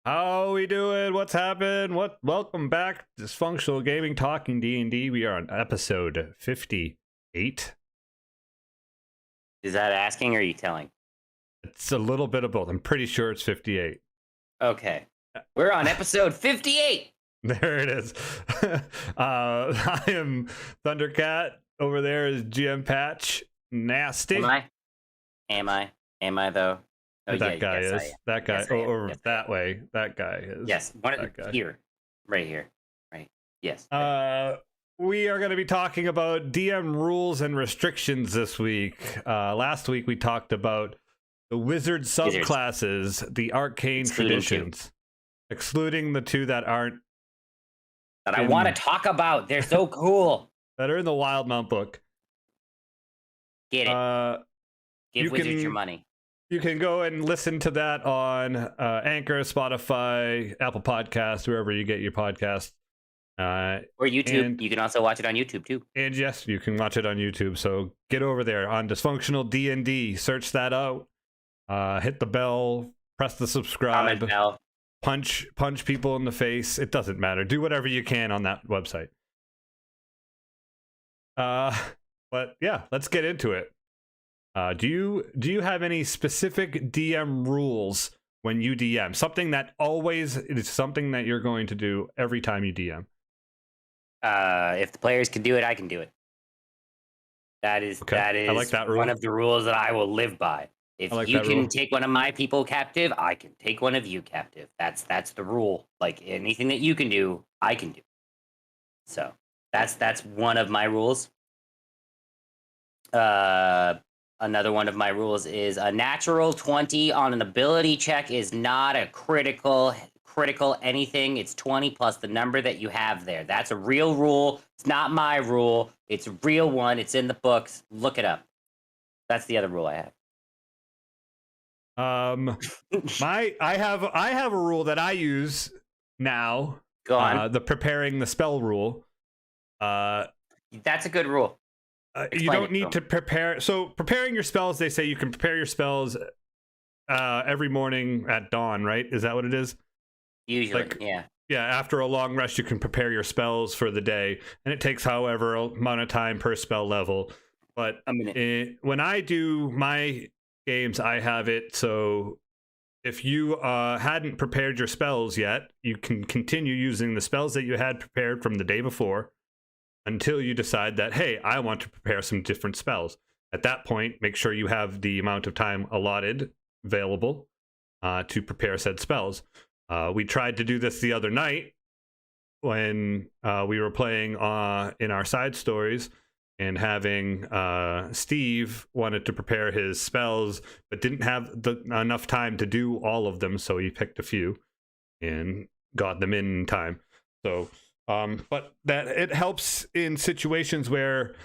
How we doing? What's happened? Welcome back to Dysfunctional Gaming Talking D&D. We are on episode 58. Is that asking or are you telling? It's a little bit of both. I'm pretty sure it's 58. Okay. We're on episode 58. There it is. I am Thundercat. Over there is GM Patch. Nasty. Am I though? Oh, that guy is. That guy. Or that way. That guy is. Yes. Here. Right here. Right. Yes. We are going to be talking about DM rules and restrictions this week. Last week we talked about the wizard subclasses, the arcane traditions, excluding the two that aren't. That I want to talk about. They're so cool. That are in the Wildmount book. Get it. Give wizards your money. You can go and listen to that on Anchor, Spotify, Apple Podcasts, wherever you get your podcasts. Or YouTube. You can also watch it on YouTube, too. And yes, you can watch it on YouTube. So get over there on Dysfunctional D&D. Search that out. Hit the bell. Press the subscribe. Comment bell. Punch people in the face. It doesn't matter. Do whatever you can on that website. But yeah, let's get into it. Do you have any specific DM rules when you DM? Something that always is something that you're going to do every time you DM. If the players can do it, I can do it. That is I like that rule. One of the rules that I will live by. If you can take one of my people captive, I can take one of you captive. That's the rule. Like anything that you can do, I can do. So that's one of my rules. Another one of my rules is a natural 20 on an ability check is not a critical anything. It's 20 plus the number that you have there. That's a real rule. It's not my rule. It's a real one. It's in the books. Look it up. That's the other rule I have. I have a rule that I use now. Go on. The preparing the spell rule. That's a good rule. You don't need to prepare. So preparing your spells, they say you can prepare your spells every morning at dawn, right? Is that what it is? Usually, yeah. Yeah, after a long rest, you can prepare your spells for the day, and it takes however amount of time per spell level. But when I do my games, I have it so if you hadn't prepared your spells yet, you can continue using the spells that you had prepared from the day before until you decide that, hey, I want to prepare some different spells. At that point, make sure you have the amount of time allotted available to prepare said spells. We tried to do this the other night when we were playing in our side stories and having Steve wanted to prepare his spells but didn't have enough time to do all of them, so he picked a few and got them in time. So but that it helps in situations where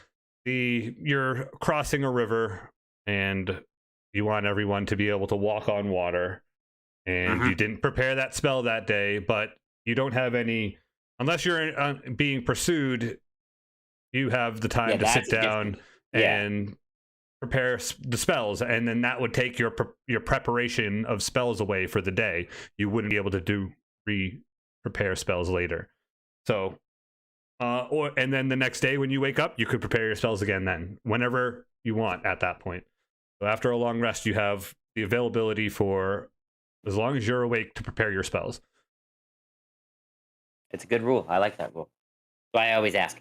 you're crossing a river and you want everyone to be able to walk on water, and you didn't prepare that spell that day, but you don't have any, unless you're being pursued, you have the time to sit down and prepare the spells, and then that would take your preparation of spells away for the day. You wouldn't be able to prepare spells later. So, and then the next day when you wake up, you could prepare your spells again then, whenever you want at that point. So after a long rest, you have the availability for as long as you're awake to prepare your spells. It's a good rule. I like that rule. So I always ask.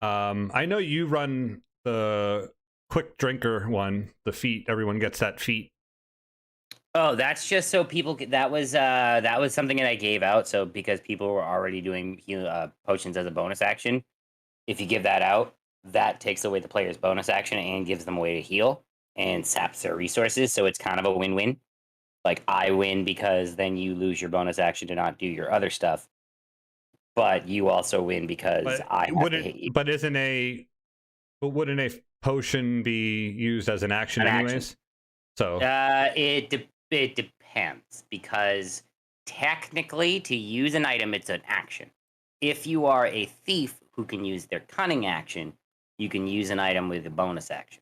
I know you run the quick drinker one, the feat. Everyone gets that feat. Oh, that's just so people that was something that I gave out. So because people were already doing potions as a bonus action, if you give that out, that takes away the player's bonus action and gives them a way to heal and saps their resources. So it's kind of a win-win. Like I win because then you lose your bonus action to not do your other stuff, but you also win because I have to hit you. But wouldn't a potion be used as an action anyways? So it depends, because technically to use an item, it's an action. If you are a thief who can use their cunning action, you can use an item with a bonus action.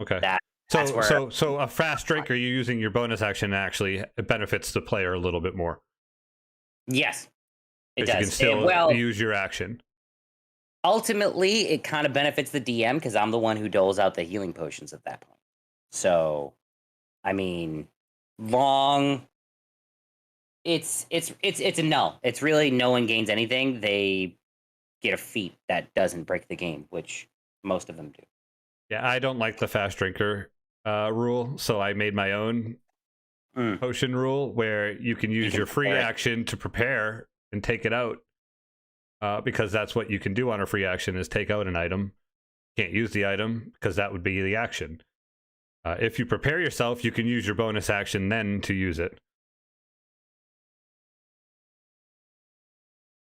Okay. That's where, So a fast drink, are you using your bonus action actually it benefits the player a little bit more? yes, it Because does. you can still Well, use your action. ultimately, it kind of benefits the DM because I'm the one who doles out the healing potions at that point. So, I mean, long. It's a null. It's really no one gains anything. They get a feat that doesn't break the game, which most of them do. Yeah, I don't like the fast drinker rule, so I made my own potion rule where you can use your free action to prepare and take it out. Because that's what you can do on a free action is take out an item. Can't use the item because that would be the action. If you prepare yourself, you can use your bonus action then to use it.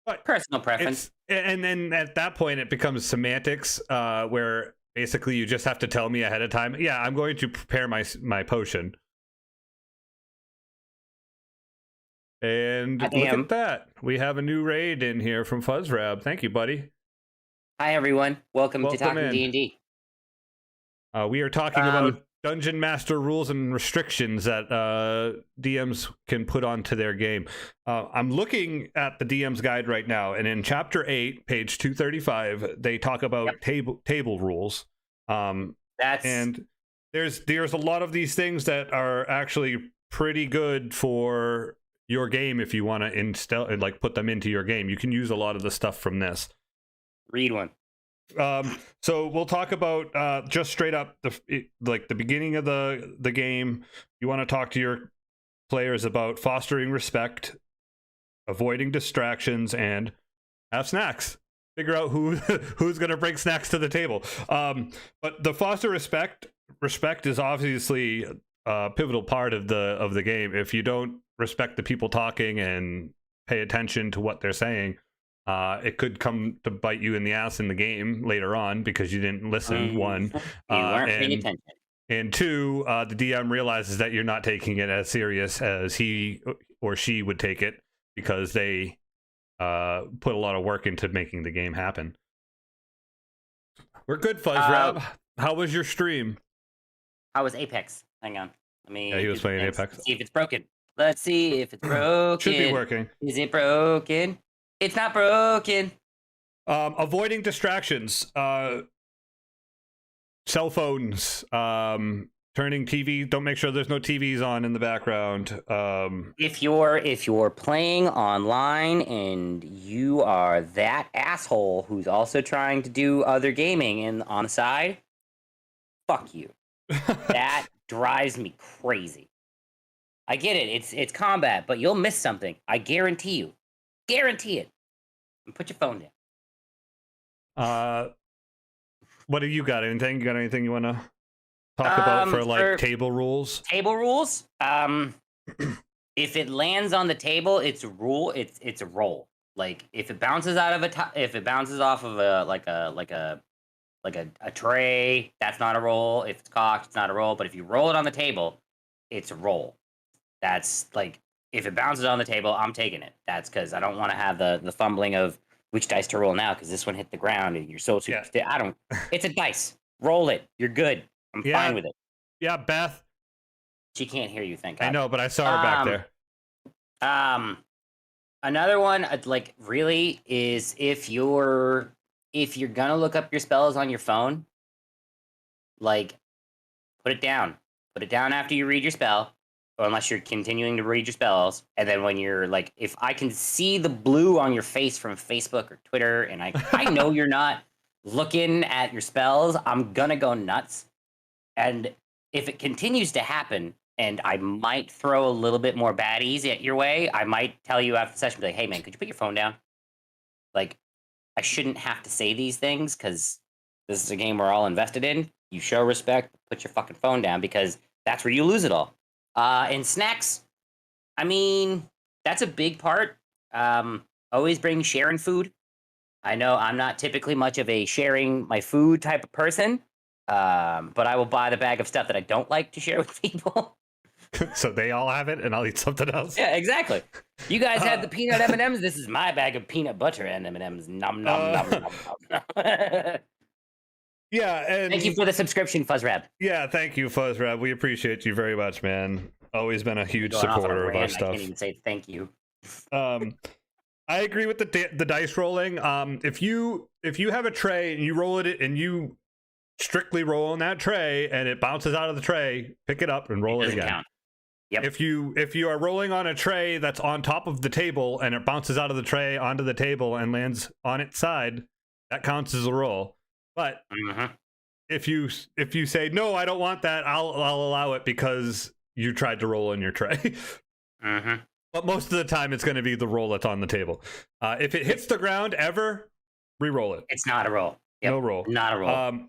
But personal preference. And then at that point, it becomes semantics, where basically you just have to tell me ahead of time, yeah, I'm going to prepare my potion. And look at that. We have a new raid in here from Fuzzrab. Thank you, buddy. Hi, everyone. Welcome to Talking D&D. We are talking about Dungeon Master rules and restrictions that DMs can put onto their game. I'm looking at the DM's guide right now, and in Chapter 8, page 235, they talk about table rules. And there's a lot of these things that are actually pretty good for your game if you want to put them into your game. You can use a lot of the stuff from this. Read one. So we'll talk about just straight up the beginning of the game. You want to talk to your players about fostering respect, avoiding distractions, and have snacks. Figure out who's going to bring snacks to the table. But the foster respect is obviously a pivotal part of the game. If you don't respect the people talking and pay attention to what they're saying, it could come to bite you in the ass in the game later on because you didn't listen. One, you weren't paying attention. And two, the DM realizes that you're not taking it as serious as he or she would take it because they put a lot of work into making the game happen. We're good, Fuzzrab. How was your stream? How was Apex? Hang on. He was playing Apex. See if it's broken. Let's see if it's broken. Should be working. Is it broken? It's not broken. Avoiding distractions. Cell phones. Turning TV. Don't make sure there's no TVs on in the background. If you're playing online and you are that asshole who's also trying to do other gaming on the side, fuck you. That drives me crazy. I get it. It's combat, but you'll miss something. I guarantee you. Guarantee it. And put your phone down. What do you got? Anything? You got anything you want to talk about for table rules? Table rules. If it lands on the table, it's a rule. It's a roll. Like if it bounces out of if it bounces off of a tray, that's not a roll. If it's cocked, it's not a roll. But if you roll it on the table, it's a roll. That's like if it bounces on the table, I'm taking it. That's because I don't want to have the fumbling of which dice to roll now because this one hit the ground and you're so super. Yeah. I don't. It's a dice. Roll it. You're good. I'm fine with it. Yeah, Beth. She can't hear you. Thank God. I know, but I saw her back there. Another one really is if you're gonna look up your spells on your phone, put it down. Put it down after you read your spell. Or unless you're continuing to read your spells, and then when you're if I can see the blue on your face from Facebook or Twitter, and I know you're not looking at your spells, I'm gonna go nuts. And if it continues to happen, and I might throw a little bit more baddies at your way, I might tell you after the session, be like, hey man, could you put your phone down? I shouldn't have to say these things, because this is a game we're all invested in. You show respect, put your fucking phone down, because that's where you lose it all. And snacks, I mean, that's a big part. Always bring sharing food. I know I'm not typically much of a sharing my food type of person, but I will buy the bag of stuff that I don't like to share with people. So they all have it, and I'll eat something else. Yeah, exactly. You guys have the peanut M&Ms. This is my bag of peanut butter and M&Ms. Nom nom nom nom nom. Yeah, and Thank you for the subscription, Fuzzrab. yeah, thank you, Fuzzrab. We appreciate you very much, man. Always been a huge Going off on a supporter of our rant, I stuff. can't even say thank you. I agree with the dice rolling. If you have a tray and you roll it and you strictly roll on that tray and it bounces out of the tray, pick it up and roll it again. Count. Yep. If you are rolling on a tray that's on top of the table and it bounces out of the tray onto the table and lands on its side, that counts as a roll. But if you say no, I don't want that, I'll allow it because you tried to roll on your tray. But most of the time, it's going to be the roll that's on the table. If it hits the ground ever, re-roll it. It's not a roll. Yep. No roll. Not a roll.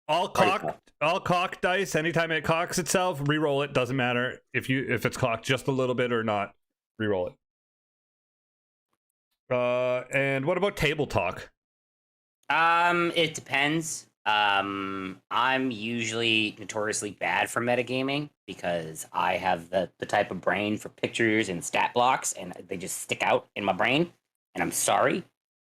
All cocked dice. Anytime it cocks itself, re-roll it. Doesn't matter if it's cocked just a little bit or not. Re-roll it. And what about table talk? It depends. I'm usually notoriously bad for metagaming because I have the type of brain for pictures and stat blocks, and they just stick out in my brain, and I'm sorry.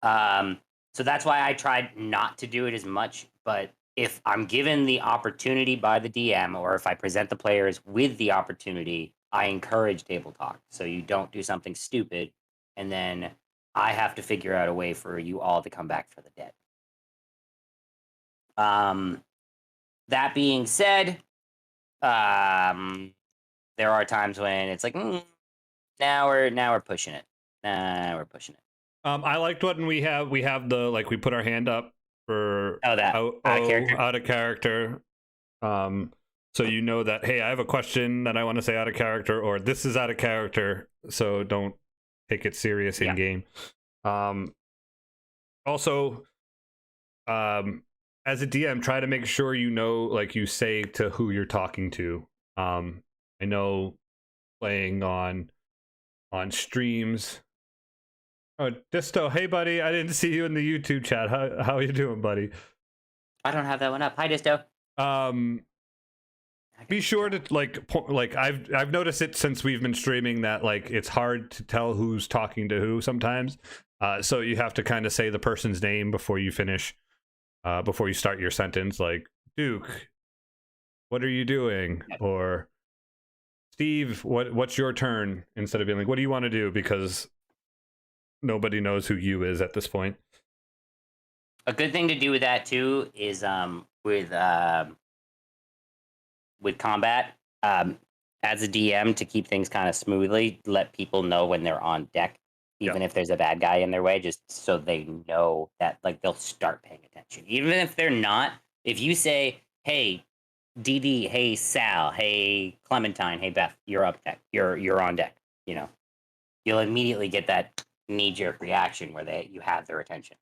So that's why I tried not to do it as much. But if I'm given the opportunity by the DM, or if I present the players with the opportunity, I encourage table talk. So you don't do something stupid, and then I have to figure out a way for you all to come back for the dead. That being said, there are times when it's like, now we're pushing it. We're pushing it. I liked when we have the we put our hand up for out of character. So you know that, hey, I have a question that I want to say out of character, or this is out of character, so don't take it serious in game. Also, as a DM, try to make sure you know, you say to who you're talking to. I know playing on streams. Oh, Disto, hey buddy, I didn't see you in the YouTube chat. How are you doing, buddy? I don't have that one up. Hi, Disto. Be sure to I've noticed it since we've been streaming that it's hard to tell who's talking to who sometimes. So you have to kind of say the person's name before you finish. Before you start your sentence, like, Duke, what are you doing? Or Steve, what's your turn? Instead of being like, what do you want to do? Because nobody knows who you is at this point. A good thing to do with that too is with combat, as a DM, to keep things kind of smoothly, let people know when they're on deck. Even if there's a bad guy in their way, just so they know that they'll start paying attention. Even if they're not, if you say, hey, DD, hey, Sal, hey, Clementine, hey, Beth, you're up deck. You're on deck. You'll immediately get that knee-jerk reaction where you have their attention.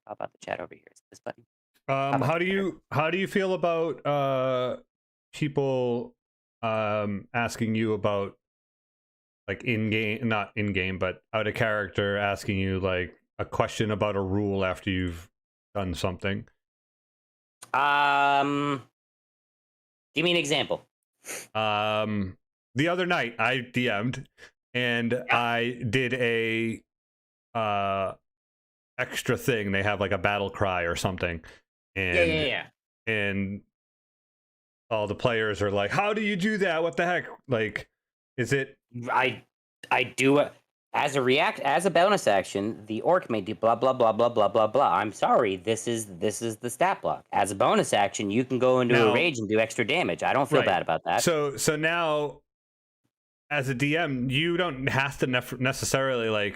Pop out the chat over here. Is this button? How do you feel about people asking you about not in game, but out of character, asking you a question about a rule after you've done something? Give me an example. The other night I DM'd and I did a extra thing. They have a battle cry or something, and and all the players are like, how do you do that? What the heck? Is it? I do it as a bonus action. The orc may do blah blah blah blah blah blah blah. I'm sorry. This is the stat block. As a bonus action, you can go into a rage and do extra damage. I don't feel bad about that. So now, as a DM, you don't have to necessarily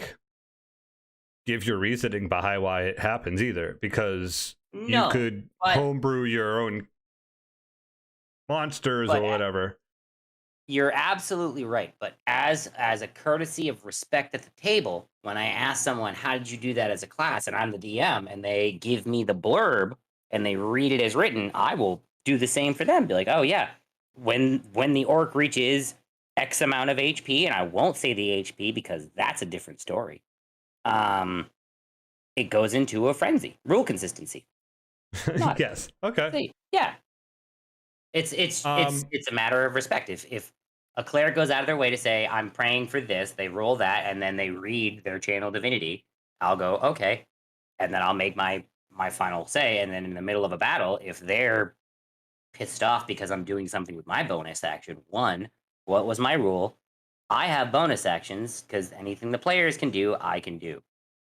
give your reasoning behind why it happens either, because you could homebrew your own monsters or whatever. You're absolutely right, but as a courtesy of respect at the table, when I ask someone, how did you do that as a class, and I'm the DM, and they give me the blurb, and they read it as written, I will do the same for them. Be like, oh yeah, when the orc reaches X amount of HP, and I won't say the HP because that's a different story, it goes into a frenzy. Rule consistency. Yes. Okay. Yeah. It's a matter of respect. If a cleric goes out of their way to say, I'm praying for this, they roll that, and then they read their channel divinity, I'll go, okay. And then I'll make my my final say. And then in the middle of a battle, if they're pissed off because I'm doing something with my bonus action, one, what was my rule? I have bonus actions because anything the players can do, I can do.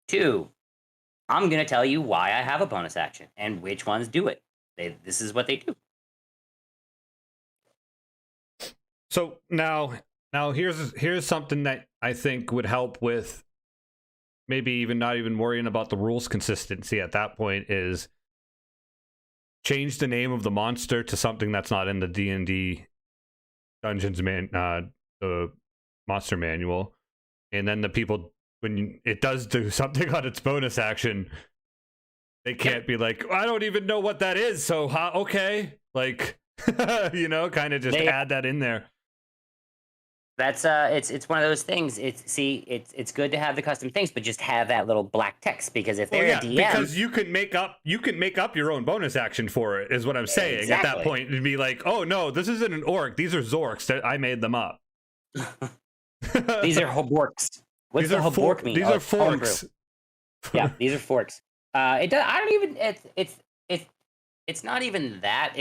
Two, I'm going to tell you why I have a bonus action and which ones do it. This is what they do. So now here's something that I think would help with maybe even not even worrying about the rules consistency at that point is change the name of the monster to something that's not in the D&D Dungeons the monster manual, and then the people when it does do something on its bonus action, they can't be like, I don't even know what that is, so okay, like kind of just add that in there. That's it's one of those things. It's good to have the custom things, but just have that little black text, because if they're a DM, because you can make up your own bonus action for it, is what I'm saying. Exactly. At that point, it'd be like, oh no, this isn't an orc. These are Zorks. I made them up. These are Hoborks. What's the Hobork mean? These are forks. Yeah, these are forks. It does. I don't even. It's not even that.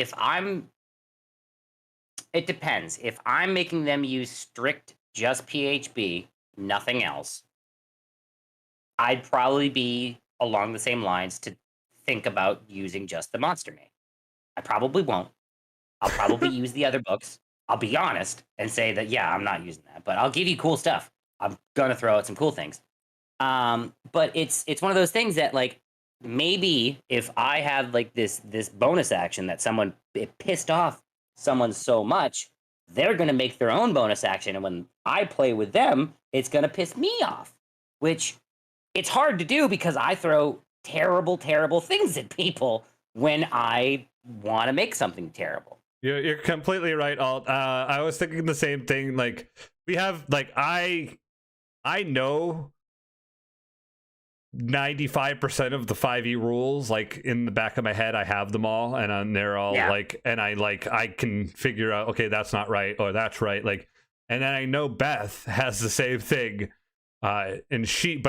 It depends. If I'm making them use strict just PHB, nothing else, I'd probably be along the same lines to think about using just the monster name. I probably won't. I'll probably use the other books. I'll be honest and say that, yeah, I'm not using that, but I'll give you cool stuff. I'm going to throw out some cool things. But it's one of those things that, like, maybe if I have like this bonus action that it pissed off someone so much, they're going to make their own bonus action, and when I play with them, it's going to piss me off, which it's hard to do because I throw terrible things at people when I want to make something terrible. You're completely right, Alt. I was thinking the same thing. Like, we have, like, I know 95% of the 5e rules, like, in the back of my head. I have them all, and they're all like, and I can figure out, okay, that's not right, or that's right, like, and then I know Beth has the same thing, and she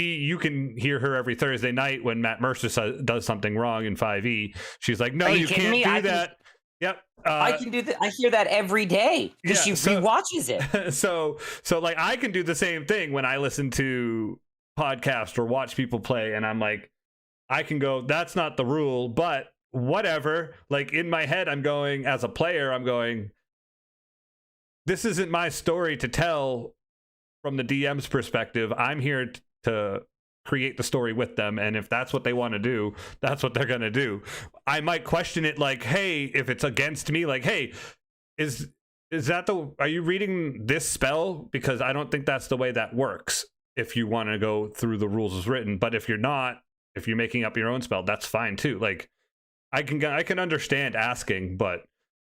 you can hear her every Thursday night when Matt Mercer does something wrong in 5e. She's like, no, you can't do that. Yep. I can do that. I hear that every day because she rewatches it. So like, I can do the same thing when I listen to podcast or watch people play, and I'm like, I can go, that's not the rule, but whatever. Like, in my head, I'm going, as a player, I'm going, this isn't my story to tell from the DM's perspective. I'm here to create the story with them, and if that's what they want to do, that's what they're gonna do. I might question it, like, hey, if it's against me, like, hey, is that are you reading this spell? Because I don't think that's the way that works. If you want to go through the rules as written, but if you're not, if you're making up your own spell, that's fine too. Like, I can understand asking, but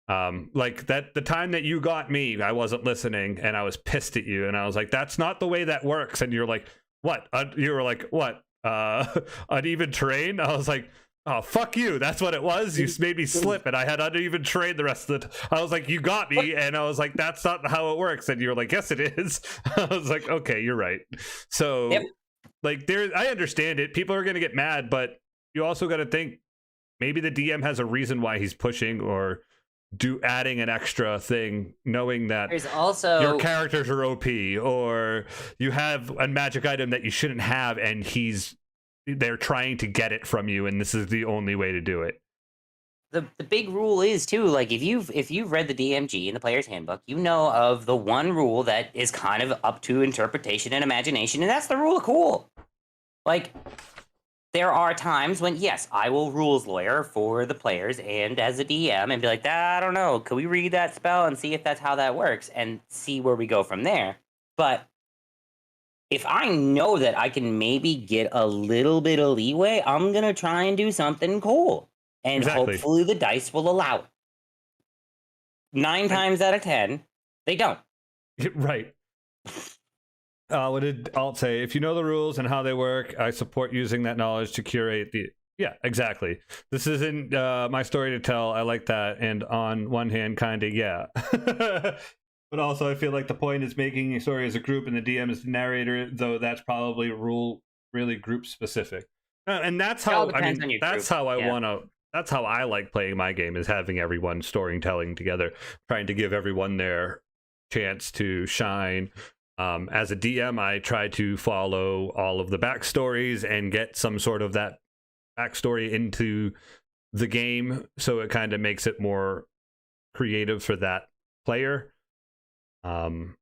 like, that the time that you got me, I wasn't listening, and I was pissed at you, and I was like, that's not the way that works, and you're like, what? You were like, what? Uneven terrain? I was like, oh, fuck you. That's what it was. You made me slip, and I had uneven terrain the rest of the I was like, you got me, and I was like, that's not how it works. And you were like, yes, it is. I was like, okay, you're right. So, like, I understand it. People are going to get mad, but you also got to think maybe the DM has a reason why he's pushing or adding an extra thing, knowing that there's also your characters are OP, or you have a magic item that you shouldn't have, and they're trying to get it from you, and this is the only way to do it. The big rule is too, like, if you've read the DMG in the player's handbook, you know of the one rule that is kind of up to interpretation and imagination, and that's the rule of cool. Like, there are times when, yes, I will rules lawyer for the players and as a DM and be like, I don't know, can we read that spell and see if that's how that works and see where we go from there? But if I know that I can maybe get a little bit of leeway, I'm going to try and do something cool. And hopefully the dice will allow it. 9 times out of 10, they don't. Right. What did Alt say? If you know the rules and how they work, I support using that knowledge to curate the... Yeah, exactly. This isn't my story to tell. I like that. And on one hand, kind of, yeah. But also, I feel like the point is making a story as a group, and the DM is the narrator, though that's probably a rule really group specific. And that's It all how I depends mean. on your That's group. how I Yeah. want to. That's how I like playing my game, is having everyone storytelling together, trying to give everyone their chance to shine. As a DM, I try to follow all of the backstories and get some sort of that backstory into the game, so it kind of makes it more creative for that player. Um,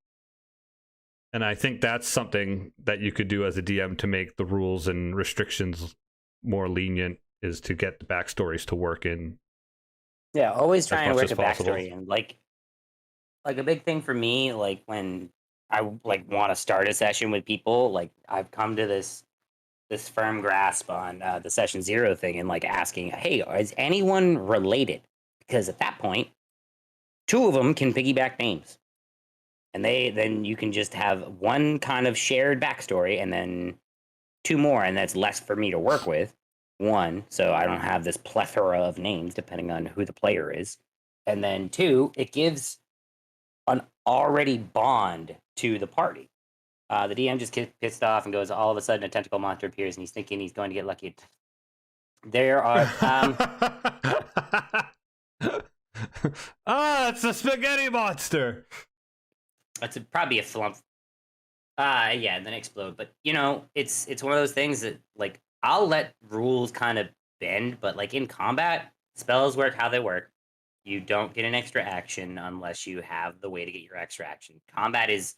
and I think that's something that you could do as a DM to make the rules and restrictions more lenient, is to get the backstories to work in Yeah, always as trying to much work as a possible. backstory in. Like a big thing for me, like when I like want to start a session with people, like I've come to this firm grasp on the session zero thing and like asking, hey, is anyone related? Because at that point, two of them can piggyback names, and then you can just have one kind of shared backstory, and then two more, and that's less for me to work with. One, so I don't have this plethora of names depending on who the player is, and then two, it gives an already bond to the party. The DM just gets pissed off and goes, all of a sudden a tentacle monster appears and he's thinking he's going to get lucky. There are it's a spaghetti monster. it's probably a flump. Yeah, and then explode. But it's one of those things that like I'll let rules kind of bend, but like in combat, spells work how they work. You don't get an extra action unless you have the way to get your extra action. Combat is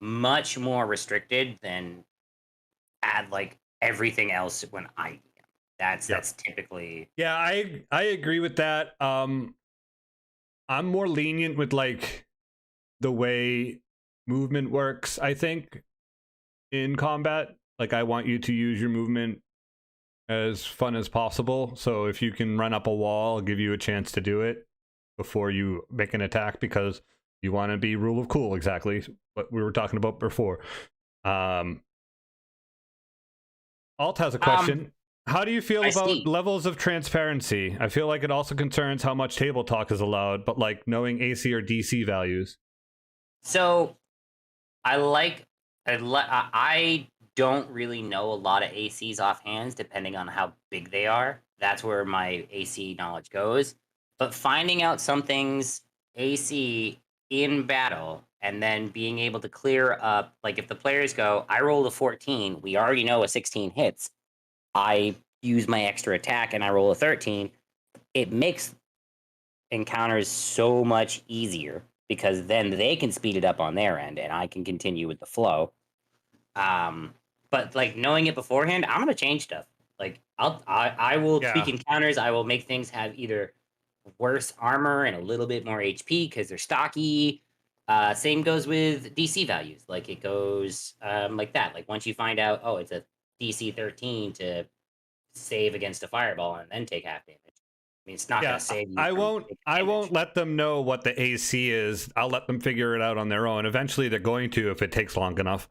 much more restricted than add like everything else when I DM. Yep. That's typically Yeah, I agree with that. I'm more lenient with like the way movement works, I think, in combat. Like, I want you to use your movement as fun as possible. So if you can run up a wall, I'll give you a chance to do it before you make an attack, because you want to be rule of cool, exactly what we were talking about before. Alt has a question. How do you feel I about see. levels of transparency? I feel like it also concerns how much table talk is allowed, but like knowing AC or DC values. So I don't really know a lot of ACs offhand, depending on how big they are. That's where my AC knowledge goes. But finding out something's AC in battle and then being able to clear up, like if the players go, I rolled a 14, we already know a 16 hits. I use my extra attack and I roll a 13. It makes encounters so much easier because then they can speed it up on their end and I can continue with the flow. But like knowing it beforehand, I'm gonna change stuff. Like I will tweak encounters. I will make things have either worse armor and a little bit more HP because they're stocky. Same goes with DC values. Like it goes like that. Like once you find out, oh, it's a DC 13 to save against a fireball and then take half damage. I mean, it's not going to save you. I from won't. I won't let them know what the AC is. I'll let them figure it out on their own. Eventually, they're going to, if it takes long enough.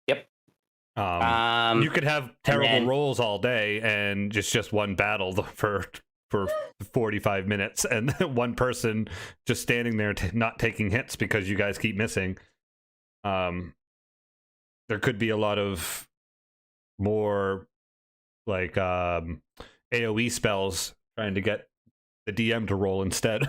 Yep. You could have terrible rolls all day and just one battle for 45 minutes, and one person just standing there not taking hits because you guys keep missing. There could be a lot of more like AoE spells trying to get the DM to roll instead.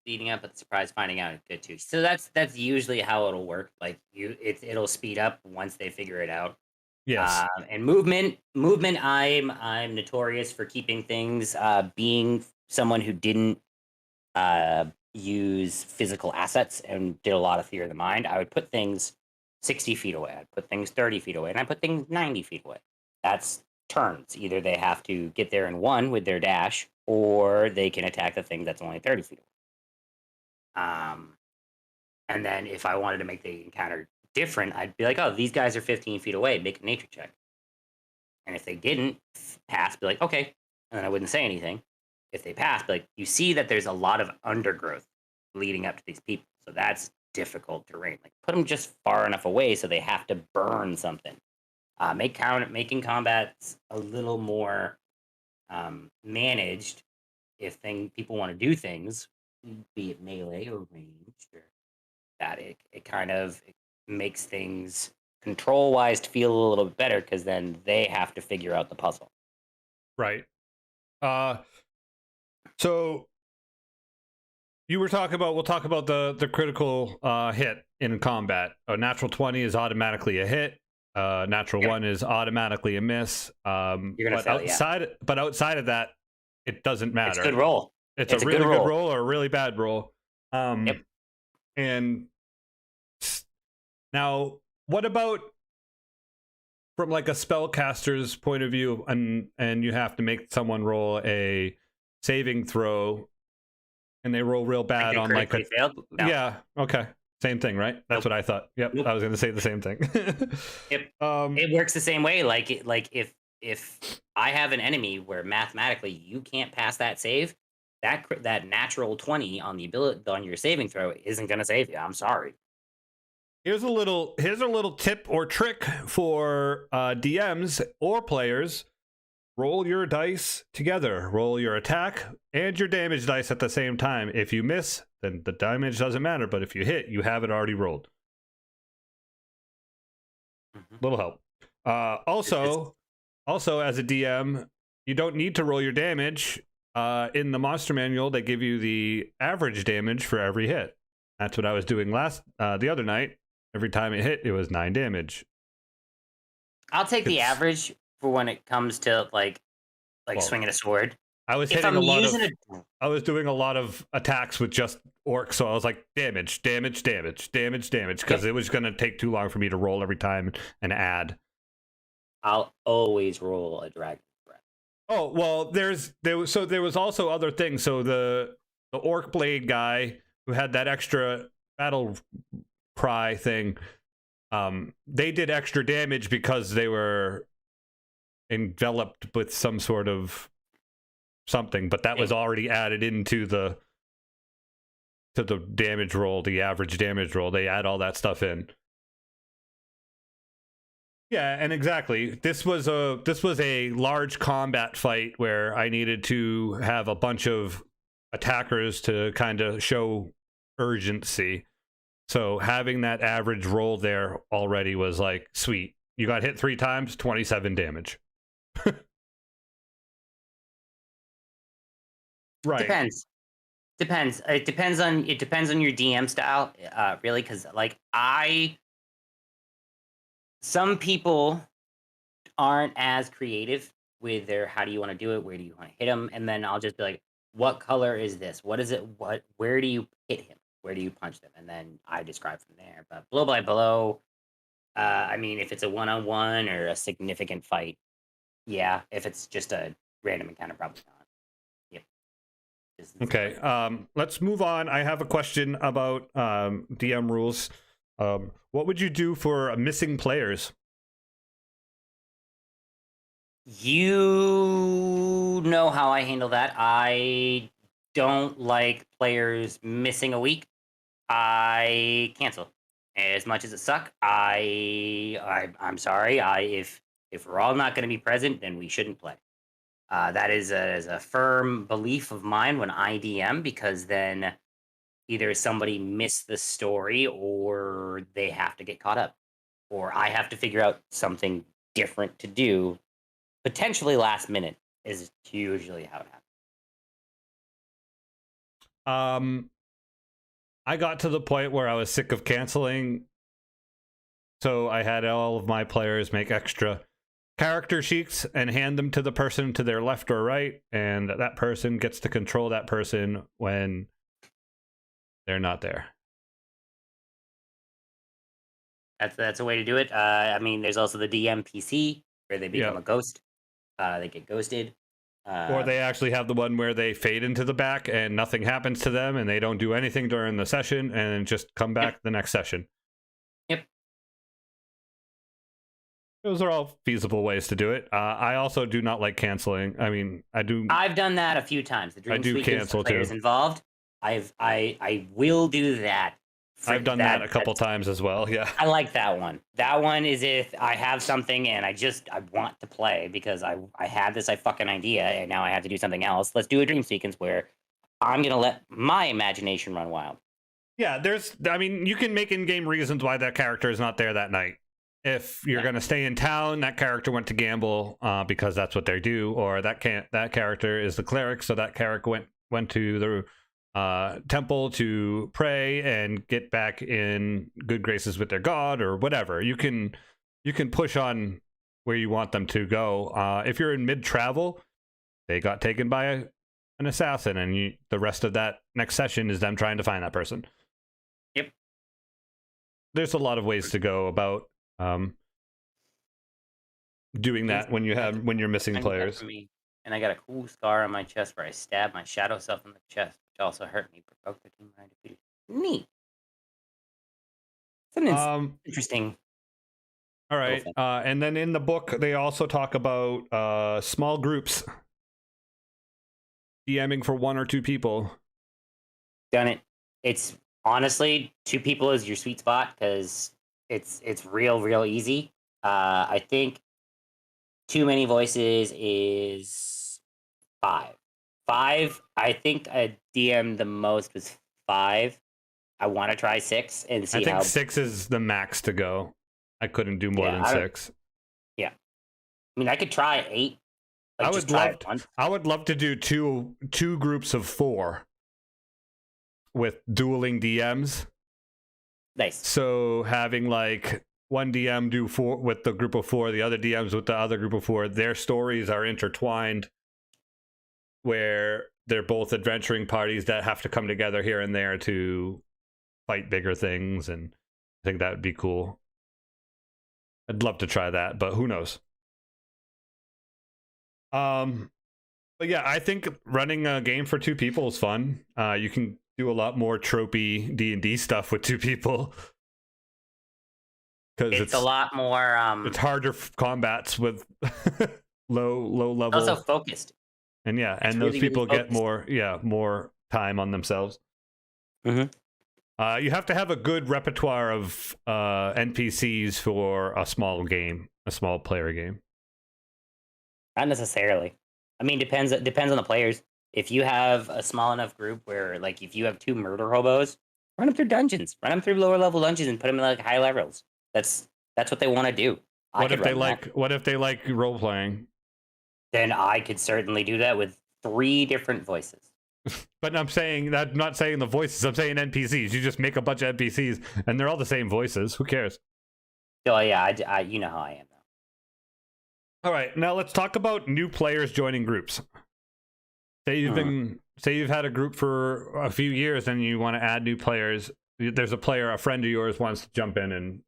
Speeding up, but the surprise finding out is good too. So that's usually how it'll work. Like it'll speed up once they figure it out. Yes. And movement. I'm notorious for keeping things. Being someone who didn't use physical assets and did a lot of theater of the mind, I would put things 60 feet away. I'd put things 30 feet away, and I put things 90 feet away. That's turns. Either they have to get there in one with their dash, or they can attack the thing that's only 30 feet away. And then if I wanted to make the encounter different, I'd be like, oh, these guys are 15 feet away, make a nature check. And if they didn't pass, be like, okay. And then I wouldn't say anything. If they pass, be like, you see that there's a lot of undergrowth leading up to these people. So that's difficult terrain. Like put them just far enough away so they have to burn something. Making combat a little more managed if people want to do things, be it melee or ranged, or that it kind of makes things control wise to feel a little bit better because then they have to figure out the puzzle. Right. So you were talking about, we'll talk about the critical hit in combat. A natural 20 is automatically a hit. Natural 1 is automatically a miss. You're gonna but fail, but outside of that, it doesn't matter. It's a good roll. It's a really good roll or a really bad roll. Yep. And now, what about from like a spellcaster's point of view, and you have to make someone roll a saving throw, and they roll real bad on like a failed? No. Yeah, okay, same thing, right? That's what I thought. Yep, I was going to say the same thing. Yep. It works the same way. Like if I have an enemy where mathematically you can't pass that save, that natural 20 on the ability on your saving throw isn't going to save you. I'm sorry. Here's a little tip or trick for DMs or players. Roll your dice together. Roll your attack and your damage dice at the same time. If you miss, then the damage doesn't matter. But if you hit, you have it already rolled. Little help. Also, as a DM, you don't need to roll your damage. In the monster manual, they give you the average damage for every hit. That's what I was doing the other night. Every time it hit, it was 9 damage. I'll take the average for when it comes to like swinging a sword. I was hitting I was doing a lot of attacks with just orcs, so I was like damage, because it was going to take too long for me to roll every time and add. I'll always roll a dragon breath. Oh well, there was also other things. So the orc blade guy who had that extra battle cry thing, they did extra damage because they were enveloped with some sort of something, but that was already added into the damage roll, the average damage roll. They add all that stuff in. Yeah, and exactly. This was a large combat fight where I needed to have a bunch of attackers to kind of show urgency. So having that average roll there already was like, sweet. You got hit 3 times, 27 damage. Right. Depends. It depends on your DM style, really, because like some people aren't as creative with their how do you want to do it, where do you want to hit them, and then I'll just be like, what color is this? What is it? Where do you hit him? Where do you punch them? And then I describe from there. But blow by blow, I mean, if it's a one-on-one or a significant fight, yeah. If it's just a random encounter, probably not. Yep. Okay. Let's move on. I have a question about DM rules. What would you do for missing players? You know how I handle that. I don't like players missing a week. I cancel. As much as it sucks, I'm sorry. If we're all not going to be present, then we shouldn't play. That is a firm belief of mine when I DM, because then either somebody missed the story or they have to get caught up, or I have to figure out something different to do, potentially last minute is usually how it happens. I got to the point where I was sick of canceling, so I had all of my players make extra character sheets and hand them to the person to their left or right, and that person gets to control that person when they're not there. That's a way to do it. I mean, there's also the DM PC where they become a ghost. They get ghosted. Or they actually have the one where they fade into the back and nothing happens to them and they don't do anything during the session and just come back the next session. Yep. Those are all feasible ways to do it. I also do not like canceling. I mean, I've done that a few times. The Dream Suite cancel players too. Involved. I will do that. I've done that a couple times as well. Yeah. I like that one. That one is if I have something and I want to play because I had this fucking idea and now I have to do something else. Let's do a dream sequence where I'm going to let my imagination run wild. Yeah, you can make in-game reasons why that character is not there that night. if you're going to stay in town, that character went to gamble because that's what they do, or that character is the cleric, so that character went to the temple to pray and get back in good graces with their god, or whatever. You can push on where you want them to go. If you're in mid travel, they got taken by an assassin, and the rest of that next session is them trying to find that person. Yep. There's a lot of ways to go about doing that when you're missing players. And I got a cool scar on my chest where I stabbed my shadow self in the chest, which also hurt me. Provoked the team when I defeated. Neat. Something interesting. All right, and then in the book they also talk about small groups, DMing for 1 or 2 people. Done it. It's honestly 2 people is your sweet spot because it's real easy. I think too many voices is 5. I think I DM the most was 5. I want to try 6 and see. I think 6 is the max to go. I couldn't do more than 6. Yeah, I mean I could try 8. Like, I would love to do two groups of 4 with dueling DMs. Nice. So having like one DM do 4 with the group of 4, the other DMs with the other group of 4. Their stories are intertwined, where they're both adventuring parties that have to come together here and there to fight bigger things, and I think that would be cool. I'd love to try that, but who knows? But yeah, I think running a game for 2 people is fun. You can do a lot more tropey D&D stuff with 2 people. Because it's a lot more. It's harder combats with low level. Also focused. And yeah, it's and those really, people really get more time on themselves. Mm-hmm. You have to have a good repertoire of NPCs for a small player game. Not necessarily. I mean, depends on the players. If you have a small enough group where, like, if you have 2 murder hobos, run them through dungeons, run them through lower level dungeons, and put them in like high levels. That's what they want to do. What if they like role playing? Then I could certainly do that with 3 different voices. But I'm not saying the voices. I'm saying NPCs. You just make a bunch of NPCs, and they're all the same voices. Who cares? Oh yeah, I you know how I am. All right, now let's talk about new players joining groups. Say you've had a group for a few years and you want to add new players. There's a friend of yours wants to jump in and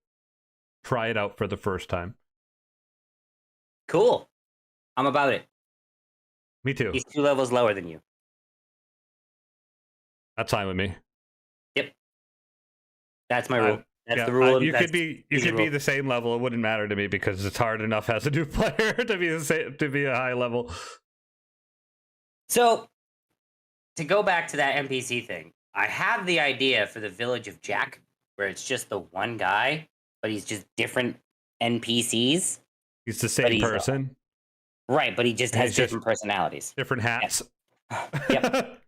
try it out for the first time. Cool. I'm about it. Me too. He's 2 levels lower than you. That's fine with me. Yep. That's my rule. That's the rule. You could be the same level. It wouldn't matter to me because it's hard enough as a new player to be a high level. So, to go back to that NPC thing, I have the idea for the Village of Jack, where it's just the one guy, but he's just different NPCs. He's the same person. Right, but he just has different personalities. Different hats. Yep.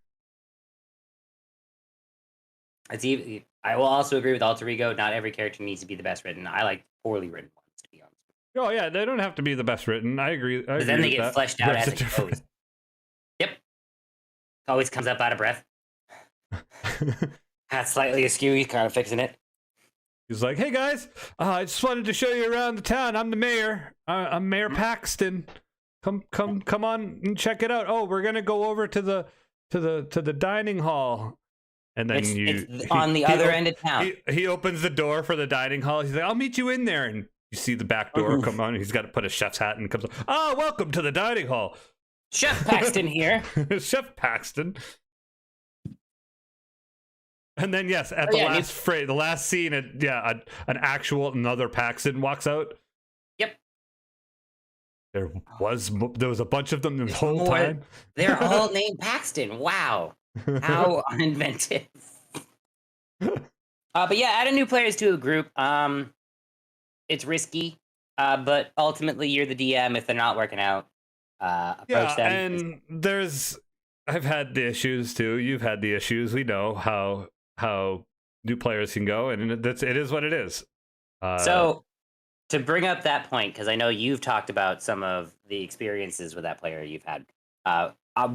I will also agree with Alter Ego. Not every character needs to be the best written. I like poorly written ones, to be honest. Oh yeah, they don't have to be the best written. I agree. But then they get fleshed out as it goes. Yep. Always comes up out of breath. Hat slightly askew. He's kind of fixing it. He's like, "Hey guys, I just wanted to show you around the town. I'm the mayor. I'm Mayor Paxton. Come on and check it out. Oh, we're gonna go over to the dining hall." And then it's on the other end of town. He opens the door for the dining hall. He's like, "I'll meet you in there." And you see the back door come on. He's got to put a chef's hat and comes. Oh, welcome to the dining hall. Chef Paxton here. Chef Paxton. And then yes, at the last scene, an actual another Paxton walks out. Yep. There was a bunch of them the whole time. They're all named Paxton. Wow. How uninventive. But yeah, adding new players to a group. It's risky, but ultimately you're the DM. If they're not working out, approach them. And I've had the issues too. You've had the issues. We know how new players can go, and it is what it is. So to bring up that point, because I know you've talked about some of the experiences with that player you've had.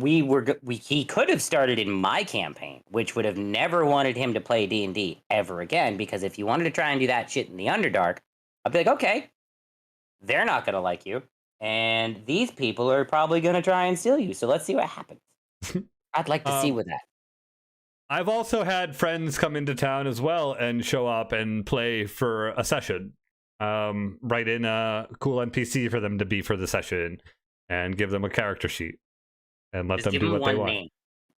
He could have started in my campaign, which would have never wanted him to play D&D ever again, because if you wanted to try and do that shit in the Underdark, I'd be like, okay, they're not going to like you, and these people are probably going to try and steal you. So let's see what happens. I'd like to see with that. I've also had friends come into town as well and show up and play for a session. Write in a cool NPC for them to be for the session and give them a character sheet and let them do what they want. Name.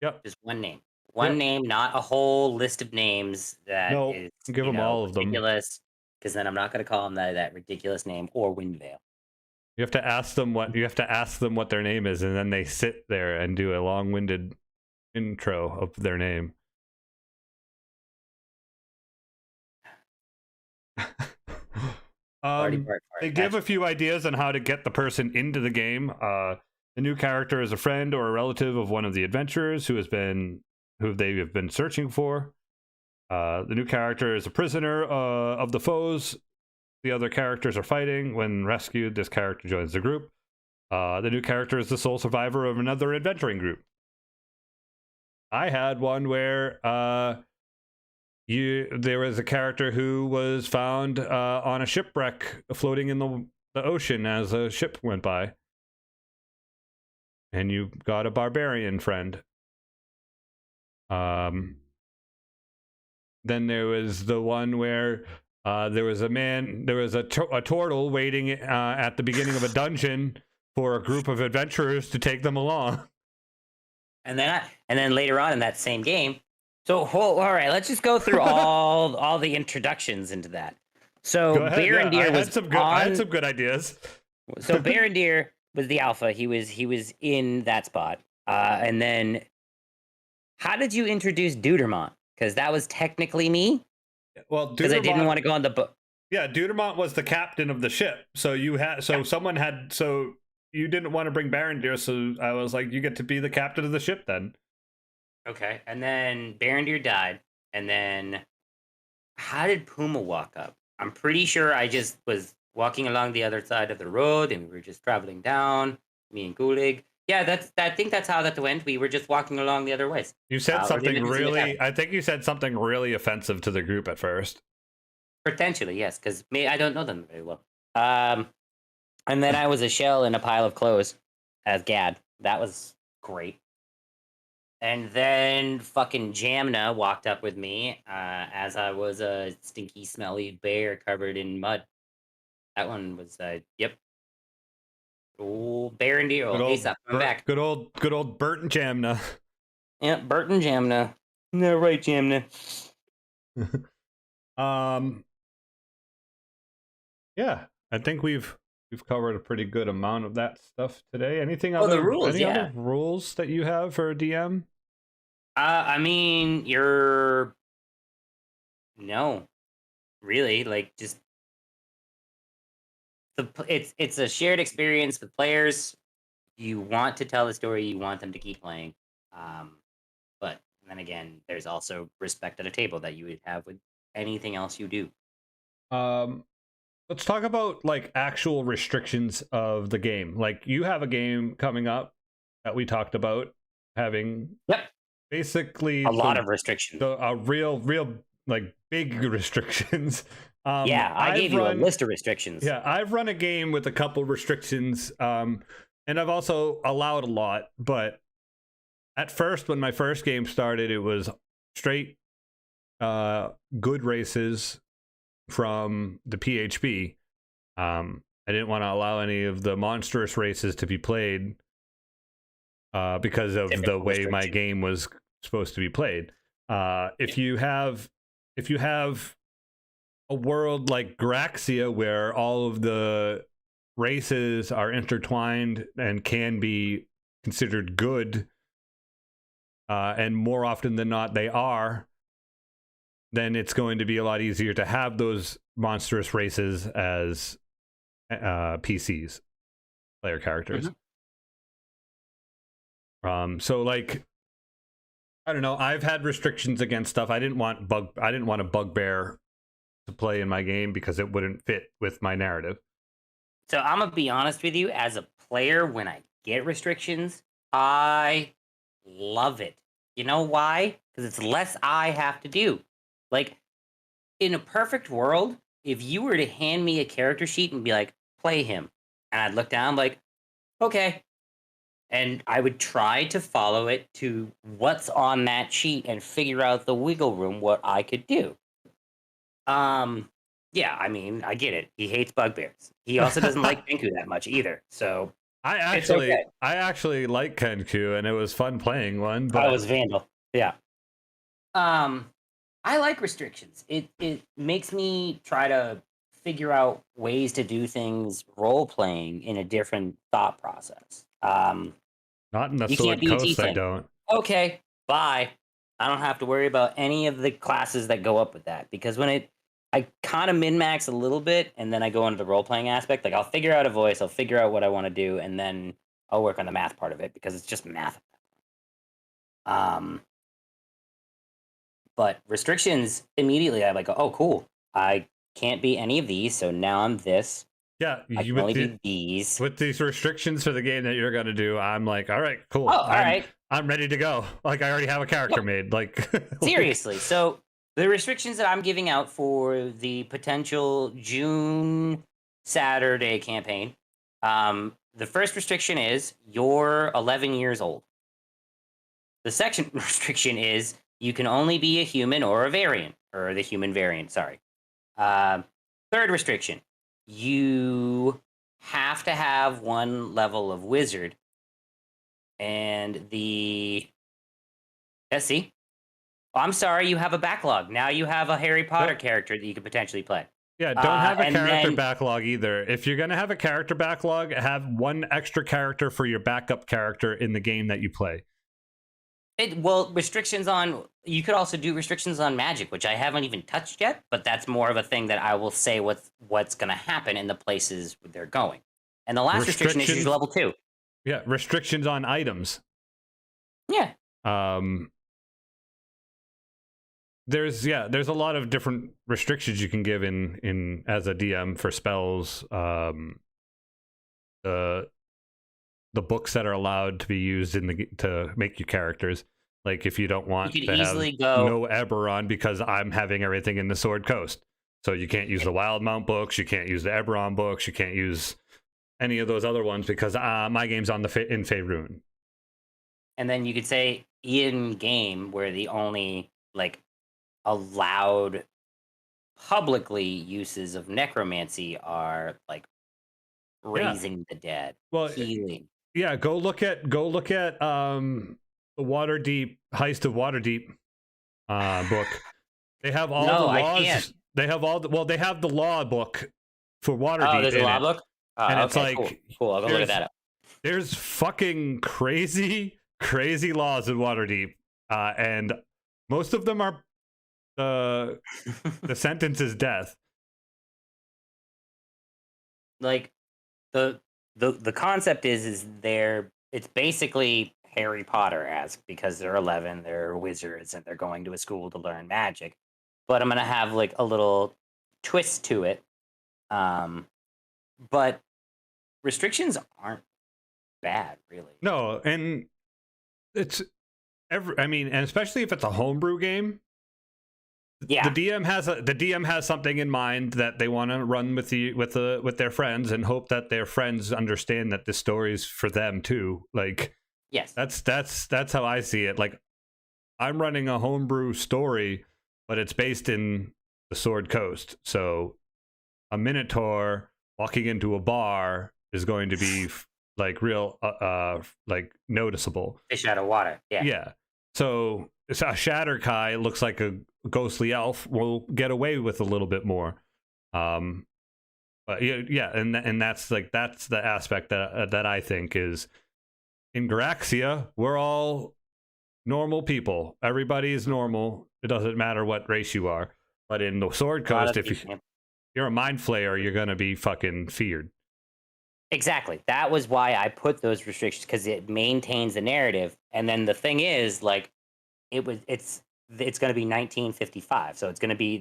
Yep. Just one name. One name, not a whole list of names that is give them all of them. Ridiculous, because then I'm not going to call them that ridiculous name or Windvale. You have to ask them what their name is, and then they sit there and do a long-winded intro of their name. They give a few ideas on how to get the person into the game. The new character is a friend or a relative of one of the adventurers who they have been searching for. The new character is a prisoner of the foes the other characters are fighting. When rescued, this character joins the group. The new character is the sole survivor of another adventuring group. I had one where there was a character who was found on a shipwreck floating in the ocean as a ship went by. And you got a barbarian friend. Then there was the one where there was a turtle waiting at the beginning of a dungeon for a group of adventurers to take them along. And then later on in that same game, so all right, let's just go through all the introductions into that. So Barondir I had some good ideas. So Barondir was the alpha. He was in that spot. And then how did you introduce Dudermont? Because that was technically me. Well, because I didn't want to go on the boat. Yeah, Dudermont was the captain of the ship. So you didn't want to bring Barondir, so I was like, you get to be the captain of the ship then. Okay, and then Barondir died, and then how did Puma walk up? I'm pretty sure I just was walking along the other side of the road, and we were just traveling down, me and Gulig. Yeah, I think that's how that went. We were just walking along the other ways. You said I think you said something really offensive to the group at first. Potentially, yes, because I don't know them very well. And then I was a shell in a pile of clothes as Gad. That was great. And then fucking Jamna walked up with me as I was a stinky, smelly bear covered in mud. That one was, yep. Oh, Barondir. Aesop, come back. Good old Bert and Jamna. Yeah, Bert and Jamna. No, right, Jamna. Yeah, I think we've covered a pretty good amount of that stuff today. Anything other? The rules, other rules that you have for a DM? I mean, no, really, like just it's a shared experience with players. You want to tell the story, you want them to keep playing. But then again, there's also respect at a table that you would have with anything else you do. Let's talk about like actual restrictions of the game. Like you have a game coming up that we talked about having. Yep. Basically a lot of restrictions. A real like big restrictions. I gave you a list of restrictions. Yeah, I've run a game with a couple restrictions, and I've also allowed a lot. But at first, when my first game started, it was straight good races from the PHB. I didn't want to allow any of the monstrous races to be played because of the way my game was supposed to be played. If you have a world like Graxia where all of the races are intertwined and can be considered good, and more often than not they are, then it's going to be a lot easier to have those monstrous races as PCs, player characters. So like, I don't know, I've had restrictions against stuff. I didn't want a bugbear to play in my game because it wouldn't fit with my narrative. So I'm gonna be honest with you, as a player, when I get restrictions, I love it. You know why? Because it's less I have to do. Like, in a perfect world, if you were to hand me a character sheet and be like, play him, and I'd look down like, okay. And I would try to follow it to what's on that sheet and figure out the wiggle room, what I could do. Yeah, I mean, I get it. He hates bugbears. He also doesn't like Pinku that much either. So it's okay. I actually like Kenku, and it was fun playing one. But I was Vandal. Yeah. I like restrictions. It makes me try to figure out ways to do things role playing in a different thought process. not in the You Sword can't be a Coast, I tiefling. don't. Okay, bye. I don't have to worry about any of the classes that go up with that because I kind of min max a little bit and then I go into the role playing aspect. Like I'll figure out a voice, I'll figure out what I want to do, and then I'll work on the math part of it because it's just math. Um, but restrictions immediately, I'm like, oh, cool. I can't be any of these, so now I'm this. Yeah, I can only be these. With these restrictions for the game that you're gonna do, I'm like, all right, cool. Oh, all right. I'm ready to go. Like I already have a character made. Like Seriously. So the restrictions that I'm giving out for the potential June Saturday campaign, the first restriction is you're 11 years old. The second restriction is you can only be a human or a variant, or the human variant, sorry. Third restriction, you have to have one level of wizard. And see, I'm sorry, you have a backlog. Now you have a Harry Potter character that you could potentially play. Yeah, don't have a character backlog either. If you're gonna have a character backlog, have one extra character for your backup character in the game that you play. Restrictions on, you could also do restrictions on magic, which I haven't even touched yet, but that's more of a thing that I will say what's going to happen in the places they're going. And the last restriction is usually level 2. Yeah, restrictions on items. Yeah. There's a lot of different restrictions you can give in as a DM for spells. The books that are allowed to be used to make you characters. Like if you don't want to have no Eberron because I'm having everything in the Sword Coast. So you can't use the Wildmount books, you can't use the Eberron books, you can't use any of those other ones because my game's on in Faerun. And then you could say in game where the only like allowed publicly uses of necromancy are like raising the dead, healing. Yeah, go look at the Waterdeep Heist of Waterdeep book. They have all the laws. They have they have the law book for Waterdeep. Oh, there's a law book? And it's like cool. I'll go look at that up. There's fucking crazy laws in Waterdeep. And most of them are the sentence is death. Like the concept is it's basically Harry Potter-esque because they're 11, they're wizards, and they're going to a school to learn magic. But I'm gonna have like a little twist to it. But restrictions aren't bad, really. No, and it's and especially if it's a homebrew game. Yeah, the DM has something in mind that they want to run with their friends and hope that their friends understand that this story is for them too. Like, yes, that's how I see it. Like, I'm running a homebrew story, but it's based in the Sword Coast, so a Minotaur walking into a bar is going to be like real, like noticeable. Fish out of water. Yeah. Yeah. So a Shatterkai looks like a ghostly elf. Will get away with a little bit more. But yeah, and that's the aspect that I think is in Garaxia. We're all normal people. Everybody is normal. It doesn't matter what race you are. But in the Sword Coast, if you're a mind flayer, you're gonna be fucking feared. Exactly. That was why I put those restrictions, because it maintains the narrative. And then the thing is, like, it's going to be 1955, so it's going to be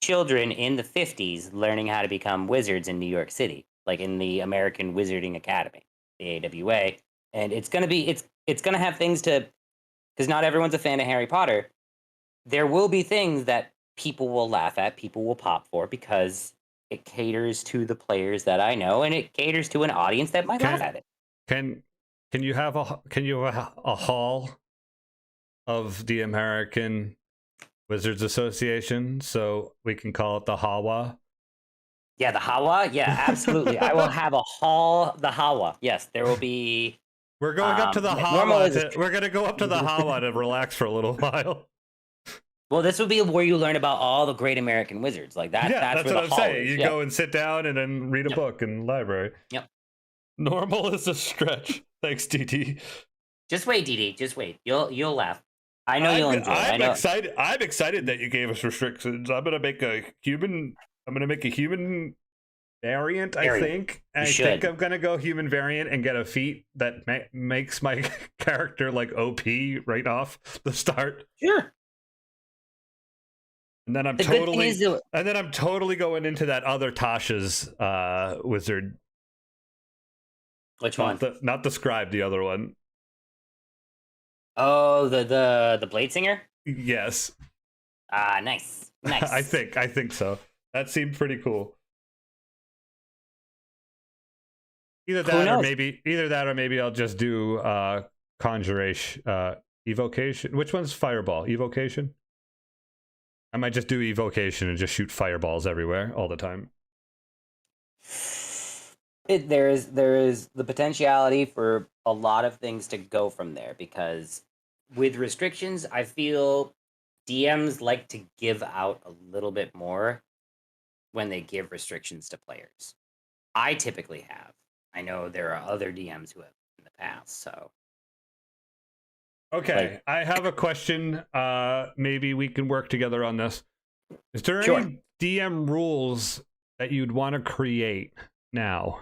children in the 50s learning how to become wizards in New York City, like in the American Wizarding Academy, the AWA. And it's gonna have things to, because not everyone's a fan of Harry Potter. There will be things that people will laugh at, people will pop for, because it caters to the players that I know, and it caters to an audience that might laugh Can at it. can you have a hall of the American Wizards Association, so we can call it the Hawa? Yeah, the Hawa. Yeah, absolutely. I will have a hall. The Hawa. Yes, there will be. We're going up to the Normal Hawa. We're gonna go up to the Hawa to relax for a little while. Well, this will be where you learn about all the great American wizards. Like that. Yeah, That's that's where what the I'm hall saying. is. You Yep. go and sit down and then read a book in the library. Yep. Normal is a stretch. Thanks, DT. Just wait, DD. Just wait. You'll laugh. I know you'll enjoy. I'm excited. I'm excited that you gave us restrictions. I'm gonna make a human variant. I think. I think I'm gonna go human variant and get a feat that makes my character like OP right off the start. Sure. And then I'm totally going into that other Tasha's wizard. Which one? Not the scribe, the other one. Oh, the Blade Singer? Yes. Nice. Nice. I think so. That seemed pretty cool. Either that or maybe I'll just do conjuration, evocation. Which one's fireball? Evocation? I might just do evocation and just shoot fireballs everywhere all the time. There is the potentiality for a lot of things to go from there, because with restrictions, I feel DMs like to give out a little bit more when they give restrictions to players. I typically have. I know there are other DMs who have in the past, so. Okay, I have a question. Maybe we can work together on this. Is there any DM rules that you'd want to create now?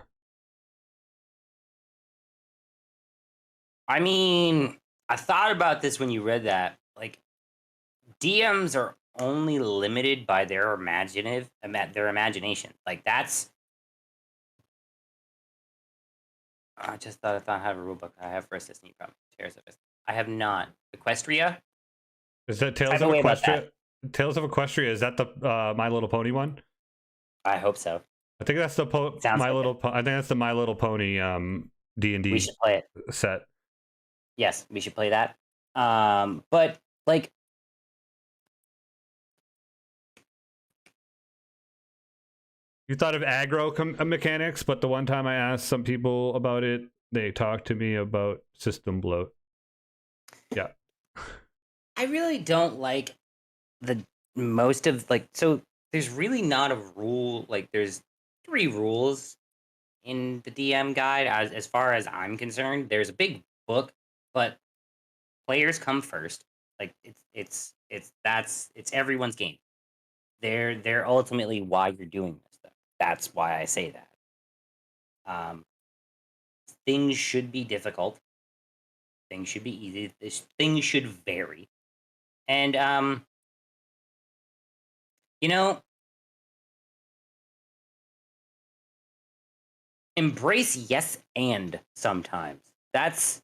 I mean, I thought about this when you read that. Like, DMs are only limited by their imagination. Like, that's. I just thought I have a rule book. I have first assistant problem. I have not. Equestria? Is that Tales of Equestria? Tales of Equestria, is that the My Little Pony one? I hope so. I think that's the I think that's the My Little Pony D&D. We should play it. Set. Yes, we should play that. But like, you thought of aggro mechanics, but the one time I asked some people about it, they talked to me about system bloat. Yeah. I really don't like so there's really not a rule. Like, there's 3 rules in the DM guide as far as I'm concerned. There's a big book, but players come first. Like, it's everyone's game. They're ultimately why you're doing this stuff. That's why I say that. Things should be difficult. Things should be easy. Things should vary. And embrace yes and sometimes. That's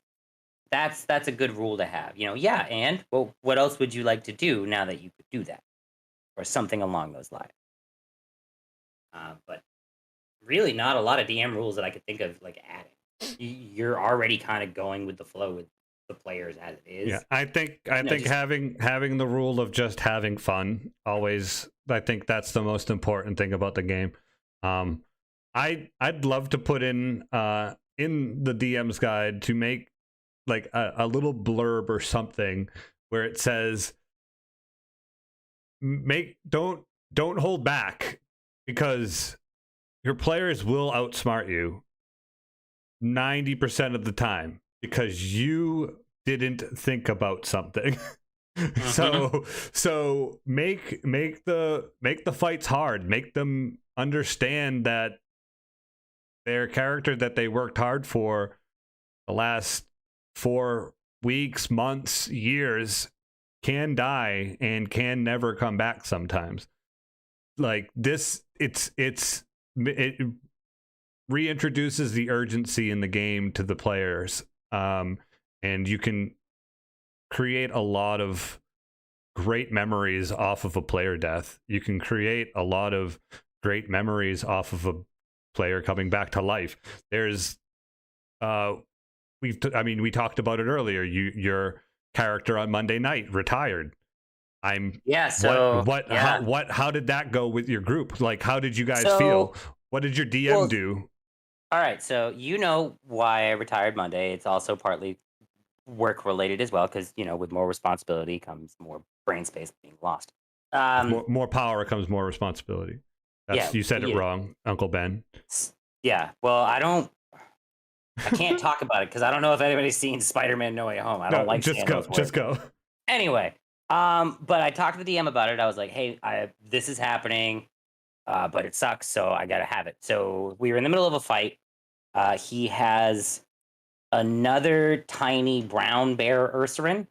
a good rule to have. Yeah, and well, what else would you like to do now that you could do that? Or something along those lines. But really not a lot of DM rules that I could think of like adding. You're already kind of going with the flow with the players as it is. Yeah, I think having the rule of just having fun always, I think that's the most important thing about the game. I'd love to put in the DM's guide to make like a little blurb or something where it says don't hold back, because your players will outsmart you 90% of the time because you didn't think about something. So make the fights hard. Make them understand that their character that they worked hard for the last 4 weeks, months, years can die and can never come back sometimes. like this, it reintroduces the urgency in the game to the players, and you can create a lot of great memories off of a player death. You can create a lot of great memories off of a player coming back to life. There's we talked about it earlier. Your character on Monday night retired. How did that go with your group? Like, how did you guys feel? What did your DM do? All right, so you know why I retired Monday. It's also partly work related as well, because with more responsibility comes more brain space being lost. More power comes more responsibility. You said it wrong, Uncle Ben. Yeah, well, I can't talk about it because I don't know if anybody's seen Spider-Man No Way Home. I don't like just go. Anyway, but I talked to the DM about it. I was like, hey, this is happening, but it sucks, so I gotta have it. So we were in the middle of a fight. He has another tiny brown bear Ursarin,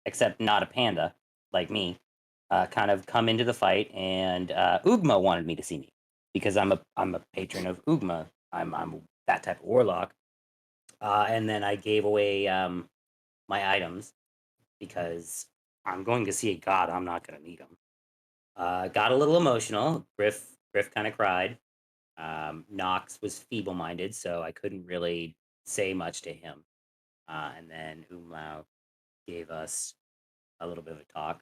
except not a panda like me, kind of come into the fight, and Ugma wanted me to see me because I'm a patron of Ugma. I'm that type of warlock, and then I gave away my items because I'm going to see a god. I'm not going to need them. Got a little emotional. Griff kind of cried. Knox was feeble-minded, so I couldn't really say much to him. And then Umlau gave us a little bit of a talk.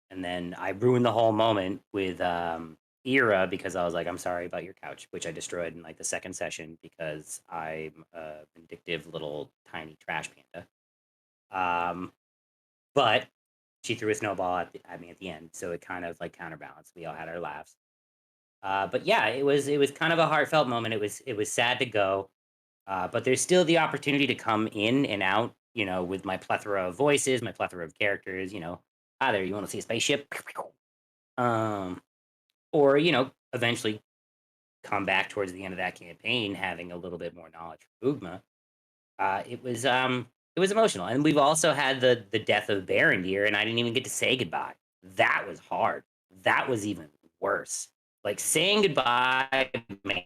And then I ruined the whole moment with Ira because I was like, I'm sorry about your couch, which I destroyed in like the second session because I'm a vindictive little tiny trash panda. But she threw a snowball at me at the end, so it kind of like counterbalanced. We all had our laughs. But yeah, it was kind of a heartfelt moment. It was sad to go, but there's still the opportunity to come in and out. With my plethora of voices, my plethora of characters. Hi there, you want to see a spaceship? Or eventually come back towards the end of that campaign, having a little bit more knowledge from Ugma. It was emotional, and we've also had the death of Barondir, and I didn't even get to say goodbye. That was hard. That was even worse. Like saying goodbye, man,